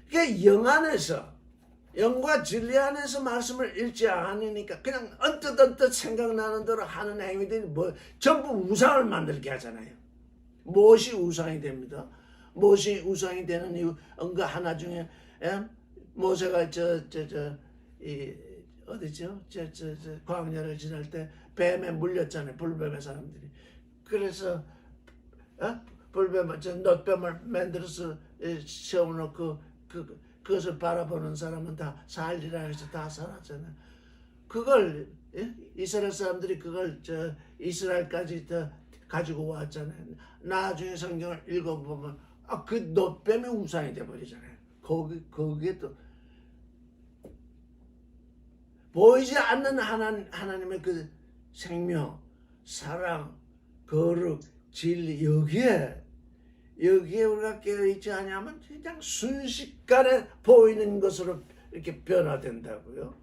그게 영 안에서 영과 진리 안에서 말씀을 읽지 않으니까 그냥 언뜻 생각나는 대로 하는 행위들이 전부 우상을 만들게 하잖아요. 무엇이 우상이 됩니다. 무엇이 우상이 되는 이유 하나 중에 모세가 어디죠? 광야를 지날 때 뱀에 물렸잖아요. 불뱀의 사람들이. 그래서 불뱀 놋뱀을 만들어서 세워놓고 그것을 바라보는 사람은 다 살리라 해서 다 살았잖아요. 그걸 이스라엘 사람들이 그걸 이스라엘까지 가지고 왔잖아요. 나중에 성경을 읽어보면 그 놋뱀이 우상이 돼버리잖아요. 거기에 또 보이지 않는 하나님의 그 생명, 사랑, 거룩, 진리 여기에 우리가 깨어있지 않으면 그냥 순식간에 보이는 것으로 이렇게 변화된다고요.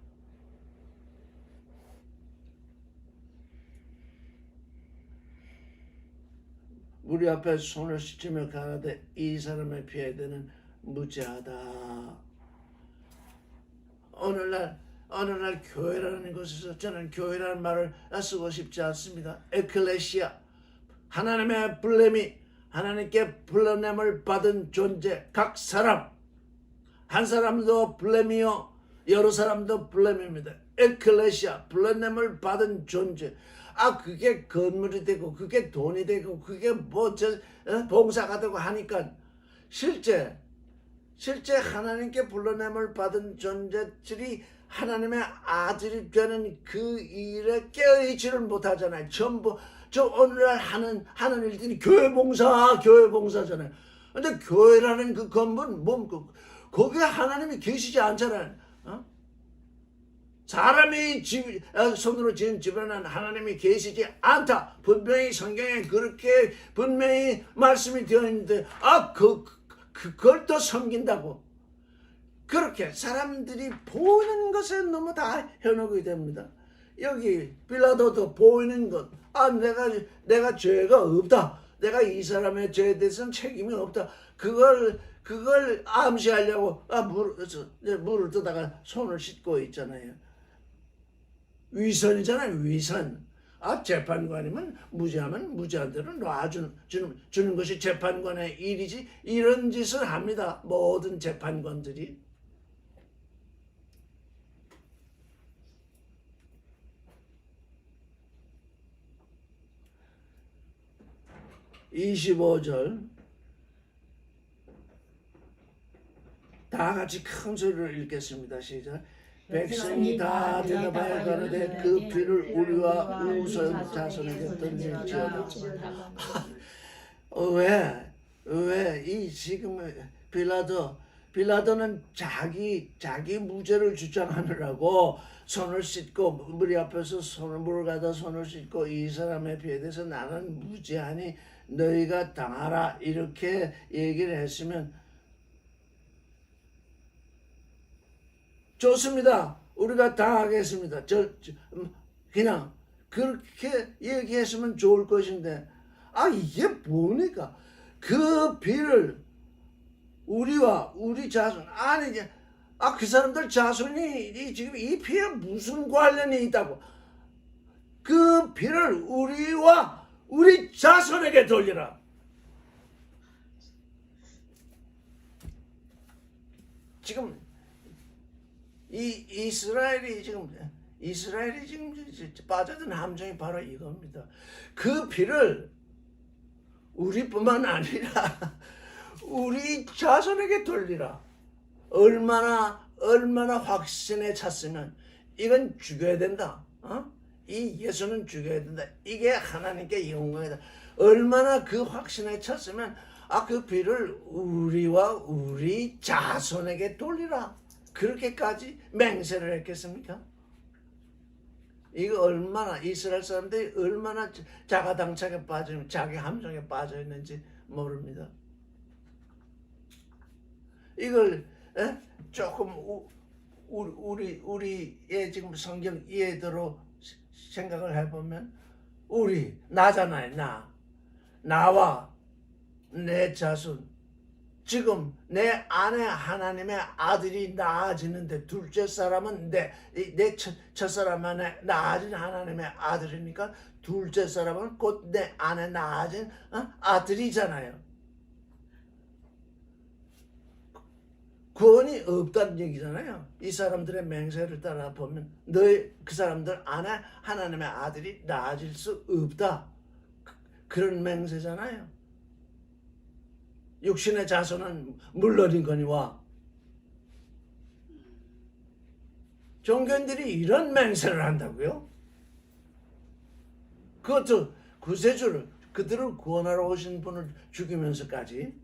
우리 앞에 손을 씻으며 가라되 이 사람의 피해되는 무죄하다. 어느 날 교회라는 곳에서 저는 교회라는 말을 쓰고 싶지 않습니다. 에클레시아, 하나님의 불렘이, 하나님께 불러냄을 받은 존재, 각 사람, 한 사람도 불렘이요 여러 사람도 불렘입니다. 에클레시아, 불러냄을 받은 존재. 그게 건물이 되고 그게 돈이 되고 그게 봉사가 되고 하니까 실제 하나님께 불러냄을 받은 존재들이 하나님의 아들이 되는 그 일에 깨어있지를 못하잖아요. 전부 저 오늘날 하는 일들이 교회 봉사잖아요. 근데 교회라는 그 건물은 거기에 하나님이 계시지 않잖아요. 사람이 손으로 지은 집에는 하나님이 계시지 않다. 분명히 성경에 그렇게 분명히 말씀이 되어 있는데 그걸 또 섬긴다고. 그렇게 사람들이 보이는 것에 너무 다 현혹이 됩니다. 여기 빌라도도 보이는 것. 내가 죄가 없다. 내가 이 사람의 죄에 대해서는 책임이 없다. 그걸 암시하려고 물을 뜨다가 손을 씻고 있잖아요. 위선이잖아요. 위선. 재판관이면 무죄하면 무죄한 대로 놔주는 것이 재판관의 일이지. 이런 짓을 합니다. 모든 재판관들이. (25절) 다 같이 큰 소리로 읽겠습니다. 시작. 백성이 다 대답하여 가로되 그 피를 우리와 우선 자손에게 던질지어다. 왜 이 지금 빌라도는 자기 무죄를 주장하느라고 손을 씻고 우리 앞에서 물을 가다 손을 씻고 이 사람의 피에 대해서 나는 무죄하니 너희가 당하라 이렇게 얘기를 했으면 좋습니다. 우리가 당하겠습니다. 그냥 그렇게 얘기했으면 좋을 것인데 이게 뭡니까? 그 피를 우리와 우리 자손 그 사람들 자손이 지금 이 피에 무슨 관련이 있다고? 그 피를 우리와 우리 자손에게 돌리라. 지금 이스라엘이 지금 빠져든 함정이 바로 이겁니다. 그 피를 우리뿐만 아니라 우리 자손에게 돌리라. 얼마나 확신에 찼으면 이건 죽여야 된다. 이 예수는 죽여야 된다. 이게 하나님께 영광이다. 얼마나 그 확신에 찼으면 그 피를 우리와 우리 자손에게 돌리라. 그렇게까지 맹세를 했겠습니까? 이거 얼마나 이스라엘 사람들이 얼마나 자가당착에 빠지면 자기 함정에 빠져 있는지 모릅니다. 이걸 조금 우리의 지금 성경 이해대로 생각을 해보면 나잖아요. 나와 내 자손, 지금 내 안에 하나님의 아들이 낳아지는데 둘째 사람은 내 첫사람 안에 낳아진 하나님의 아들이니까 둘째 사람은 곧 내 안에 낳아진 아들이잖아요. 구원이 없다는 얘기잖아요. 이 사람들의 맹세를 따라 보면 그 사람들 안에 하나님의 아들이 낳아질 수 없다. 그런 맹세잖아요. 육신의 자손은 물론이거니와. 종교인들이 이런 맹세를 한다고요? 그것도 구세주를 그들을 구원하러 오신 분을 죽이면서까지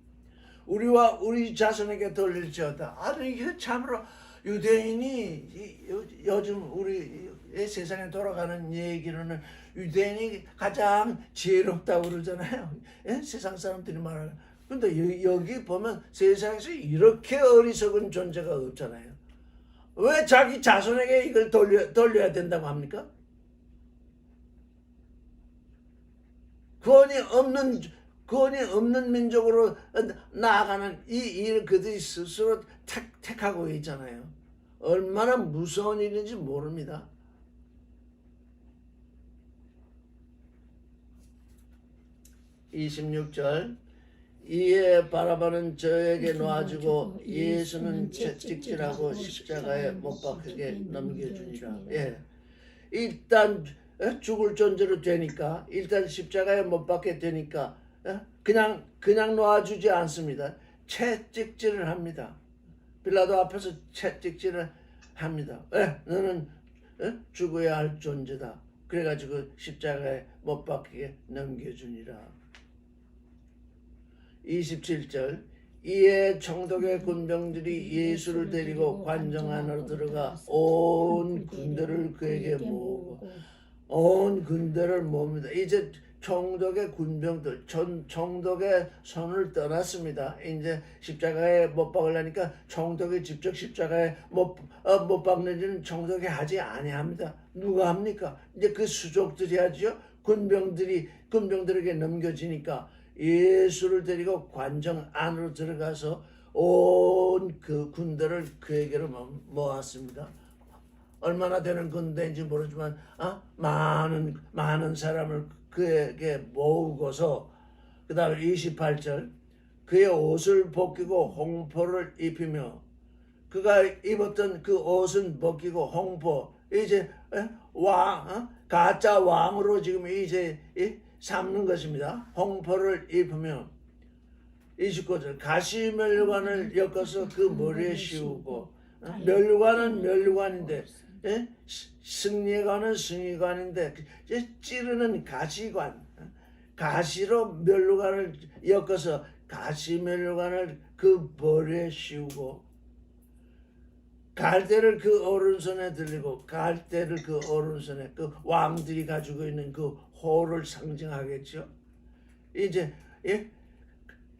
우리와 우리 자손에게 돌릴지어다. 이게 참으로 유대인이 요즘 우리 세상에 돌아가는 얘기로는 유대인이 가장 지혜롭다고 그러잖아요. 예? 세상 사람들이 말하는. 근데 여기 보면 세상에서 이렇게 어리석은 존재가 없잖아요. 왜 자기 자손에게 이걸 돌려야 된다고 합니까? 구원이 없는 민족으로 나아가는 이 일을 그들이 스스로 택하고 있잖아요. 얼마나 무서운 일인지 모릅니다. (26절) 이에 바라바는 저에게 놓아주고 예수는 채찍질하고 십자가에 못 박히게 넘겨주니라. 예. 일단 죽을 존재로 되니까, 일단 십자가에 못 박게 되니까 그냥 놓아주지 않습니다. 채찍질을 합니다. 빌라도 앞에서 채찍질을 합니다. 너는 죽어야 할 존재다. 그래가지고 십자가에 못 박히게 넘겨주니라. 27절 이에 총독의 군병들이 예수를 데리고 관정 안으로 들어가 온 군대를 그에게 모으고 온 군대를 모읍니다. 이제 총독의 군병들, 총독의 손을 떠났습니다. 이제 십자가에 못 박으려니까 총독이 직접 십자가에 못 박는 일은 총독이 하지 아니합니다. 누가 합니까? 이제 그 수족들이 하죠. 군병들에게 넘겨지니까 예수를 데리고 관정 안으로 들어가서 온 그 군대를 그에게로 모았습니다. 얼마나 되는 군대인지 모르지만 많은 사람을 그에게 모으고서 그 다음에 28절 그의 옷을 벗기고 홍포를 입히며 그가 입었던 그 옷은 벗기고 홍포 이제 가짜 왕으로 지금 이제 삼는 것입니다. 홍포를 입으며 29절 가시면류관을 엮어서 그 머리에 씌우고 면류관은 면류관인데 승리관은 승리관인데 찌르는 가시관 가시로 면류관을 엮어서 가시면류관을 그 머리에 씌우고 갈대를 그 오른손에 들리고 갈대를 그 오른손에 그 왕들이 가지고 있는 그 호를 상징하겠죠. 이제 이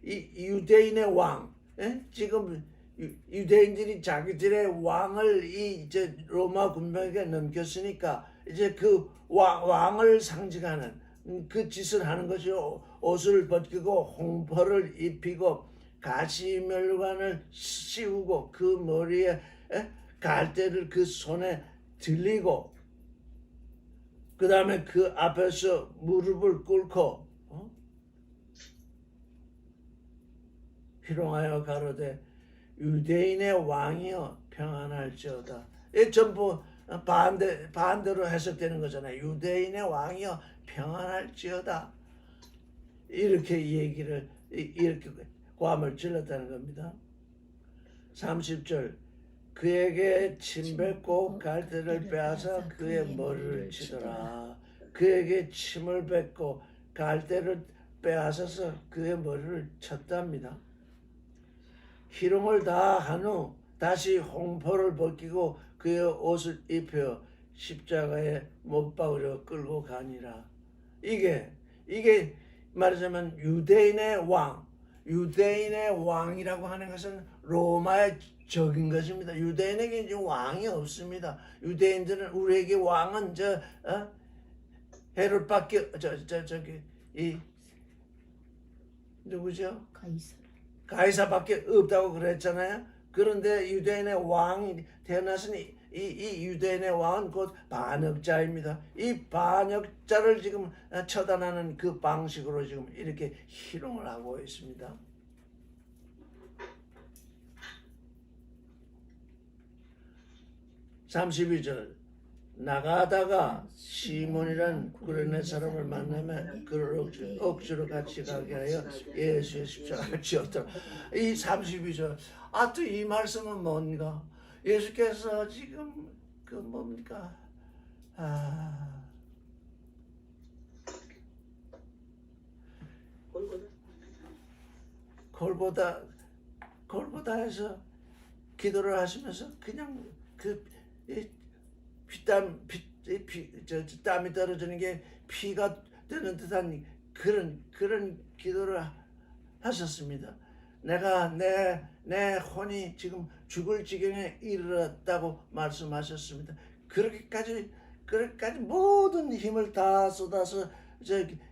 유대인의 왕 지금 유대인들이 자기들의 왕을 이제 로마 군병에게 넘겼으니까 이제 그 왕을 상징하는 그 짓을 하는 것이요. 옷을 벗기고 홍포를 입히고 가시면류관을 씌우고 그 머리에 갈대를 그 손에 들리고 그 다음에 그 앞에서 무릎을 꿇고 희롱하여 가로되 유대인의 왕이여 평안할지어다. 이 전부 반대로 해석되는 거잖아요. 유대인의 왕이여 평안할지어다. 이렇게 고함을 질렀다는 겁니다. 30절 그에게 침 뱉고 갈대를 빼앗아 그의 머리를 치더라. 그에게 침을 뱉고 갈대를 빼앗아서 그의 머리를 쳤답니다. 희롱을 다 한 후 다시 홍포를 벗기고 그의 옷을 입혀 십자가에 못 박으려 끌고 가니라. 이게 말하자면 유대인의 왕이라고 하는 것은 로마의 적인 것입니다. 유대인에게 이제 왕이 없습니다. 유대인들은 우리에게 왕은 헤롯밖에 누구죠? 가이사밖에 없다고 그랬잖아요. 그런데 유대인의 왕이 태어났으니 이 유대인의 왕은 곧 반역자입니다. 이 반역자를 지금 처단하는 그 방식으로 지금 이렇게 희롱을 하고 있습니다. 32절 나가다가 시몬이란 구레네 사람을 만나면 그를 억지로 같이 가게 하여 예수의 십자가를 지었더라. 이 32절 또 이 말씀은 뭔가 예수께서 지금 그 뭡니까 골고다에서 기도를 하시면서 그냥 그 땀이 떨어지는 게 피가 되는 듯한 그런 기도를 하셨습니다. 내가 내 혼이 지금 죽을 지경에 이르렀다고 말씀하셨습니다. 그렇게까지 모든 힘을 다 쏟아서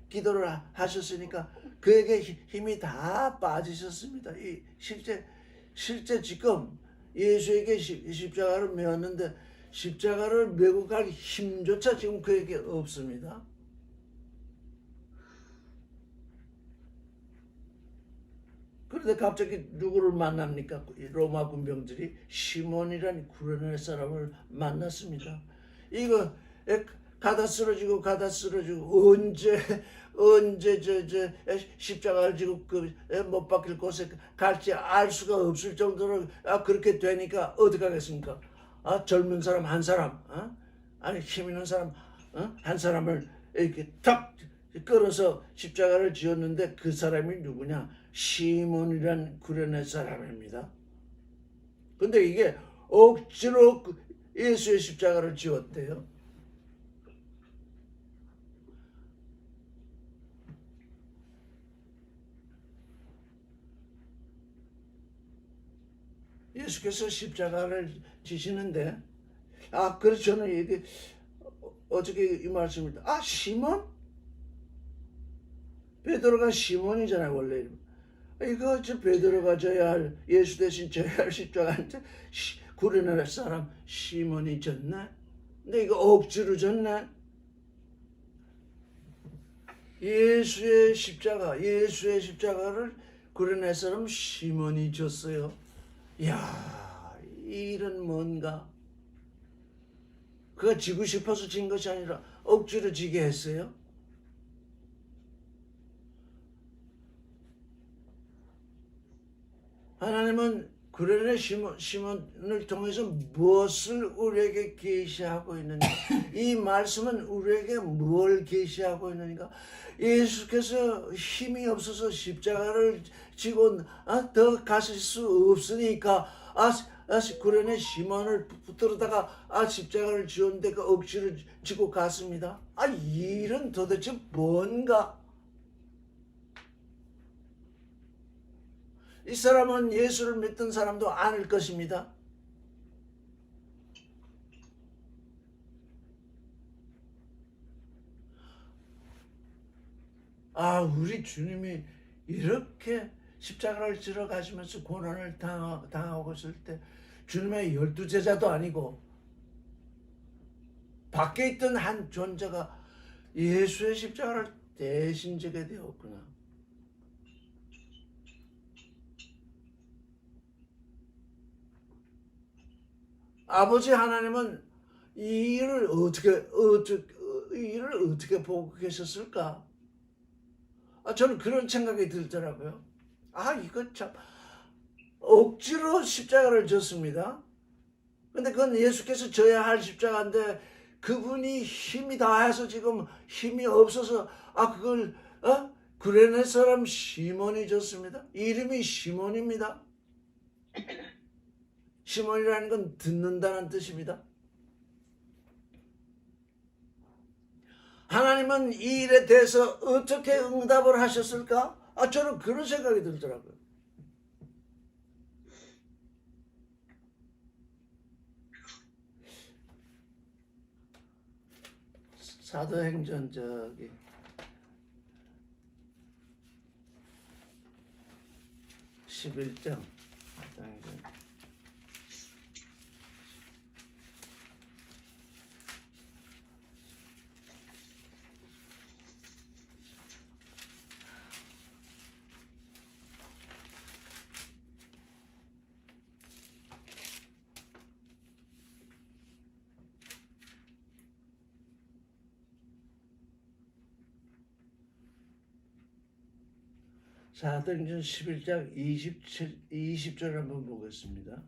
기도를 하셨으니까 그에게 힘이 다 빠지셨습니다. 실제 지금 예수에게 십자가를 메었는데 십자가를 메고 갈 힘조차 지금 그에게 없습니다. 그런데 갑자기 누구를 만납니까? 로마 군병들이 시몬이라는 구레네 사람을 만났습니다. 이거 가다 쓰러지고 언제 십자가를 지고 못 박힐 곳에 갈지 알 수가 없을 정도로 그렇게 되니까 어떡하겠습니까? 젊은 사람 한 사람, 아니 힘 있는 사람 한 사람을 이렇게 탁 끌어서 십자가를 지었는데 그 사람이 누구냐? 시몬이란 구레네 사람입니다. 근데 이게 억지로 예수의 십자가를 지었대요. 예수께서 십자가를 지시는데 그래서 저는 이게 어떻게 이 말씀입니다. 시몬? 베드로가 시몬이잖아요 원래. 이거 베드로가 져야 할 예수 대신 져야 할 십자가한테 구레네 사람 시몬이 졌네. 근데 이거 억지로 졌네. 예수의 십자가를 구레네 사람 시몬이 졌어요. 이야, 이 일은 뭔가? 그가 지고 싶어서 진 것이 아니라 억지로 지게 했어요. 하나님은 구레네 시몬을 통해서 무엇을 우리에게 계시하고 있는가? 이 말씀은 우리에게 뭘 계시하고 있는가? 예수께서 힘이 없어서 십자가를 지고 더 가실 수 없으니까 구레네 시몬을 붙들다가 십자가를 지었는데 그 억지로 지고 갔습니다. 이 일은 도대체 뭔가? 이 사람은 예수를 믿던 사람도 아닐 것입니다. 우리 주님이 이렇게 십자가를 지러 가시면서 고난을 당하고 있을 때 주님의 12제자도 아니고 밖에 있던 한 존재가 예수의 십자가를 대신 지게 되었구나. 아버지 하나님은 이 일을 어떻게 보고 계셨을까? 저는 그런 생각이 들더라고요. 이거 참 억지로 십자가를 졌습니다. 근데 그건 예수께서 져야 할 십자가인데 그분이 힘이 다해서 지금 힘이 없어서 그걸 구레네 사람 시몬이 졌습니다. 이름이 시몬입니다. 시몬이라는 건 듣는다는 뜻입니다. 하나님은 이 일에 대해서 어떻게 응답을 하셨을까? 저는 그런 생각이 들더라고요. 사도행전 11장 사도행전 11장 20절 한번 보겠습니다.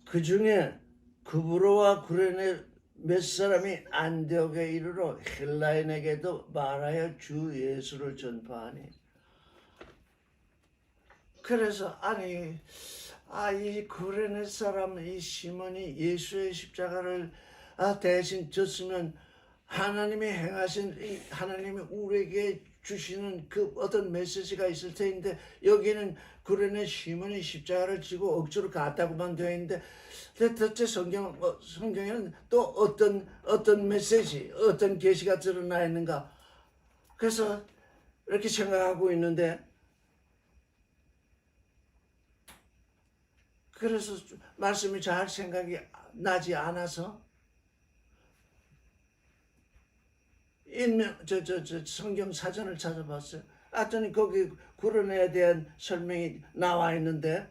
그 중에 구브로와 구레네 몇 사람이 안디옥에 이르러 헬라인에게도 말하여 주 예수를 전파하니 그래서 이 구레네 사람 이 시몬이 예수의 십자가를 대신 졌으면 하나님이 행하신 하나님이 우리에게 주시는 그 어떤 메시지가 있을 텐데 여기는 구레네 시몬이 십자가를 지고 억지로 갔다고만 되어 있는데 대체 성경에는 또 어떤 메시지, 어떤 계시가 드러나 있는가? 그래서 이렇게 생각하고 있는데 그래서 말씀이 잘 생각이 나지 않아서 성경 사전을 찾아봤어요. 그랬더니 거기 구레네에 대한 설명이 나와 있는데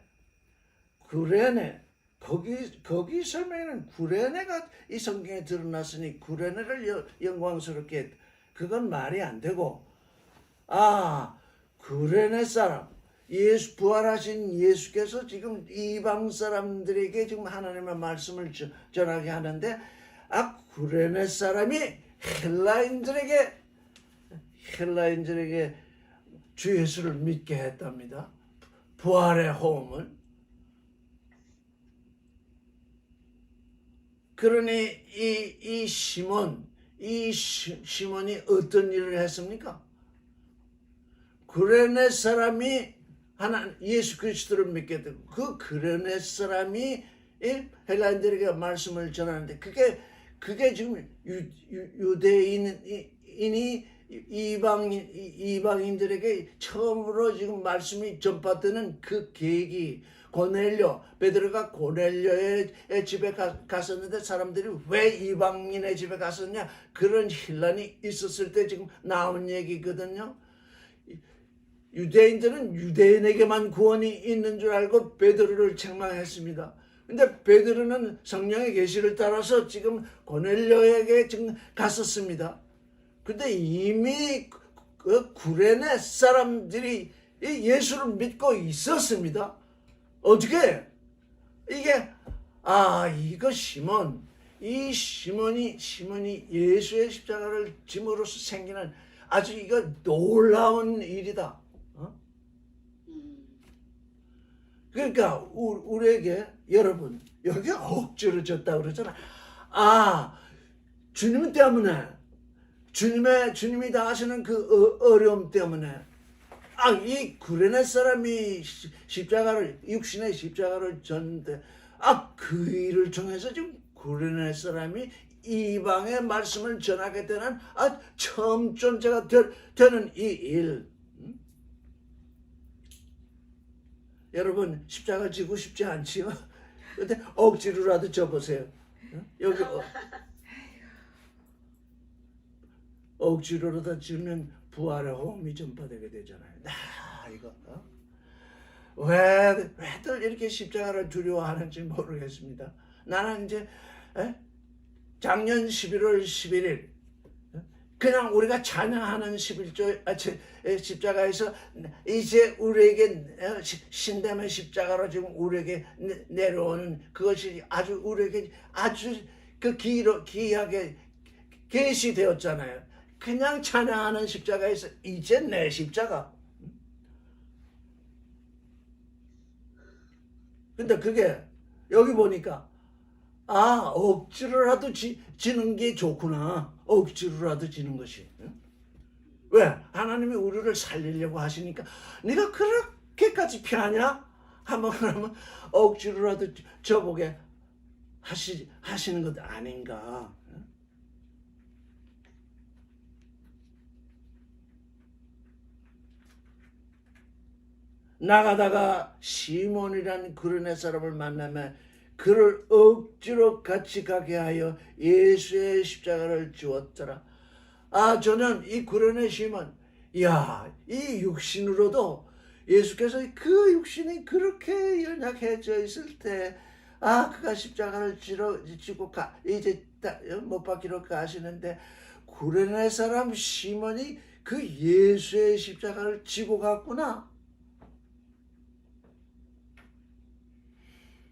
구레네 거기 설명에는 구레네가 이 성경에 드러났으니 구레네를 영광스럽게 그건 말이 안 되고 구레네 사람 부활하신 예수께서 지금 이방 사람들에게 지금 하나님의 말씀을 전하게 하는데 구레네 사람이 헬라인들에게 주 예수를 믿게 했답니다. 부활의 호흡을. 그러니 이 시몬이 어떤 일을 했습니까? 구레네 사람이 예수 그리스도를 믿게 되고 그 구레네 사람이 헬라인들에게 말씀을 전하는데 그게 지금 유대인이 이방인들에게 처음으로 지금 말씀이 전파되는 그 계기 베드로가 고넬료의 집에 갔었는데 사람들이 왜 이방인의 집에 갔었냐 그런 혼란이 있었을 때 지금 나온 얘기거든요. 유대인들은 유대인에게만 구원이 있는 줄 알고 베드로를 책망했습니다. 근데 베드로는 성령의 계시를 따라서 지금 고넬료에게 지금 갔었습니다. 근데 이미 그 구레네 사람들이 예수를 믿고 있었습니다. 어떻게? 이게 이거 시몬이 예수의 십자가를 짐으로써 생기는 아주 이거 놀라운 일이다. 그러니까 우리에게 여러분 여기 억지로 졌다 그러잖아. 주님 때문에 주님이 다 하시는 그 어려움 때문에 이 구레네 사람이 육신의 십자가를 졌는데 그 일을 통해서 지금 구레네 사람이 이방의 말씀을 전하게 되는 처음 존재가 되는 이 일. 여러분 십자가 지고 싶지 않지요? 근데 억지로라도 져보세요. 여기 억지로라도 지면 부활의 호흡이 전파되게 되잖아요. 이거 왜들 이렇게 십자가를 두려워하는지 모르겠습니다. 나는 이제 작년 11월 11일 그냥 우리가 찬양하는 11조 십자가에서 이제 우리에게 신담의 십자가로 지금 우리에게 내려오는 그것이 우리에게 아주 귀하게 계시되었잖아요. 그냥 찬양하는 십자가에서 이제 내 십자가. 근데 그게 여기 보니까 억지로라도 지는 게 좋구나. 억지로라도 지는 것이. 왜? 하나님이 우리를 살리려고 하시니까 네가 그렇게까지 피하냐? 한번 그러면 억지로라도 저보게 하시는 것 아닌가. 나가다가 시몬이라는 구레네 사람을 만나면 그를 억지로 같이 가게 하여 예수의 십자가를 주었더라. 저는 이 구레네 시몬, 이 육신으로도 예수께서 그 육신이 그렇게 연약해져 있을 때, 그가 십자가를 지고 이제 못 박히러 가시는데, 구레네 사람 시몬이 그 예수의 십자가를 지고 갔구나.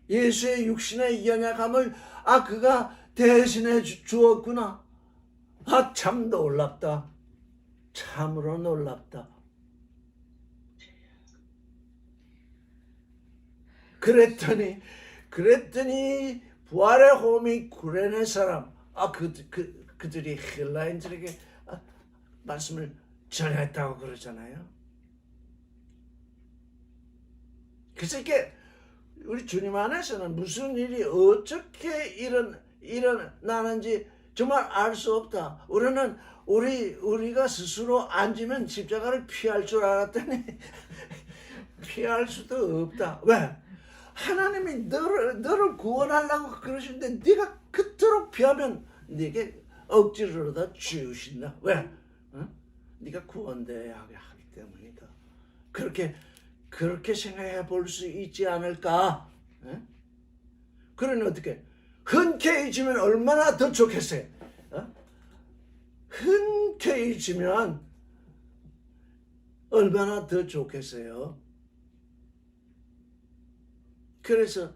예수의 육신의 연약함을 그가 대신해 주었구나. 참 놀랍다. 참으로 놀랍다. 그랬더니 부활의 호흡이 구레네 사람, 그들이 헬라인들에게 말씀을 전했다고 그러잖아요. 그래서 이게 우리 주님 안에서는 무슨 일이 어떻게 일어나는지 정말 알 수 없다. 우리가 스스로 앉으면 십자가를 피할 줄 알았더니 피할 수도 없다. 왜? 하나님이 너를 구원하려고 그러시는데 네가 그토록 피하면 네게 억지로다 주신다. 왜? 어? 네가 구원되어야 하기 때문이다. 그렇게 생각해 볼 수 있지 않을까? 에? 그러니 어떻게? 흔쾌해지면 얼마나 더 좋겠어요? 어? 흔쾌해지면 얼마나 더 좋겠어요? 그래서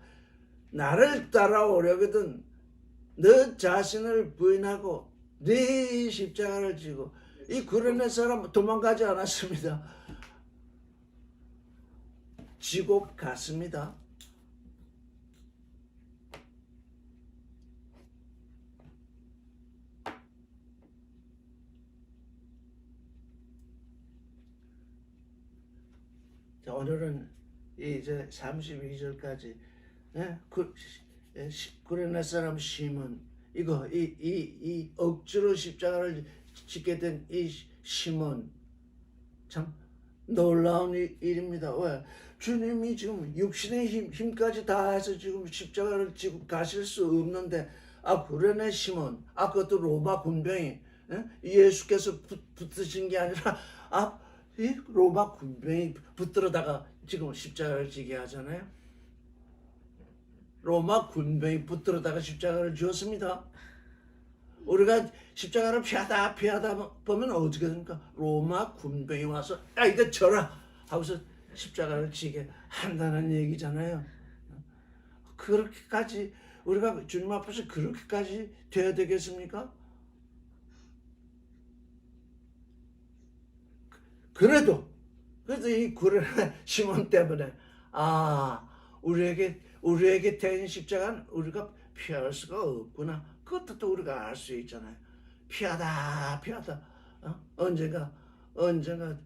나를 따라오려거든 너 자신을 부인하고 네 십자가를 지고 이 구레네 사람 도망가지 않았습니다. 지고 갔습니다. 자, 오늘은 이제 32절까지 구레네 사람 시몬 이거 이 억지로 십자가를 짓게 된 이 시몬 참 놀라운 일입니다. 왜? 주님이 지금 육신의 힘까지 다해서 지금 십자가를 지고 가실 수 없는데 구레네 시몬 그것도 로마 군병이 예수께서 붙으신 게 아니라 이 로마 군병이 붙들어다가 지금 십자가를 지게 하잖아요. 로마 군병이 붙들어다가 십자가를 지었습니다. 우리가 십자가를 피하다 보면 어떻게 됩니까? 로마 군병이 와서 이거 져라 하고서 십자가를 지게 한다는 얘기잖아요. 그렇게까지 우리가 주님 앞에서 그렇게까지 돼야 되겠습니까? 그래도 이 구레네 시몬 때문에 우리에게 대인 십자가는 우리가 피할 수가 없구나. 그것도 또 우리가 알 수 있잖아요. 피하다 언젠가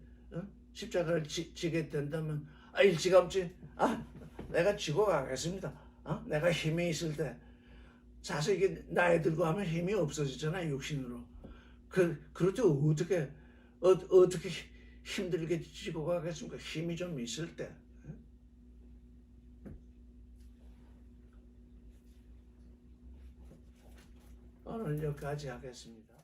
십자가를 지게 된다면 일찌감치 내가 지고 가겠습니다. 내가 힘이 있을 때 사실 이게 나이 들고 하면 힘이 없어지잖아요. 육신으로. 그렇죠. 어떻게 힘들게 지고 가겠습니까? 힘이 좀 있을 때. 오늘 여기까지 하겠습니다.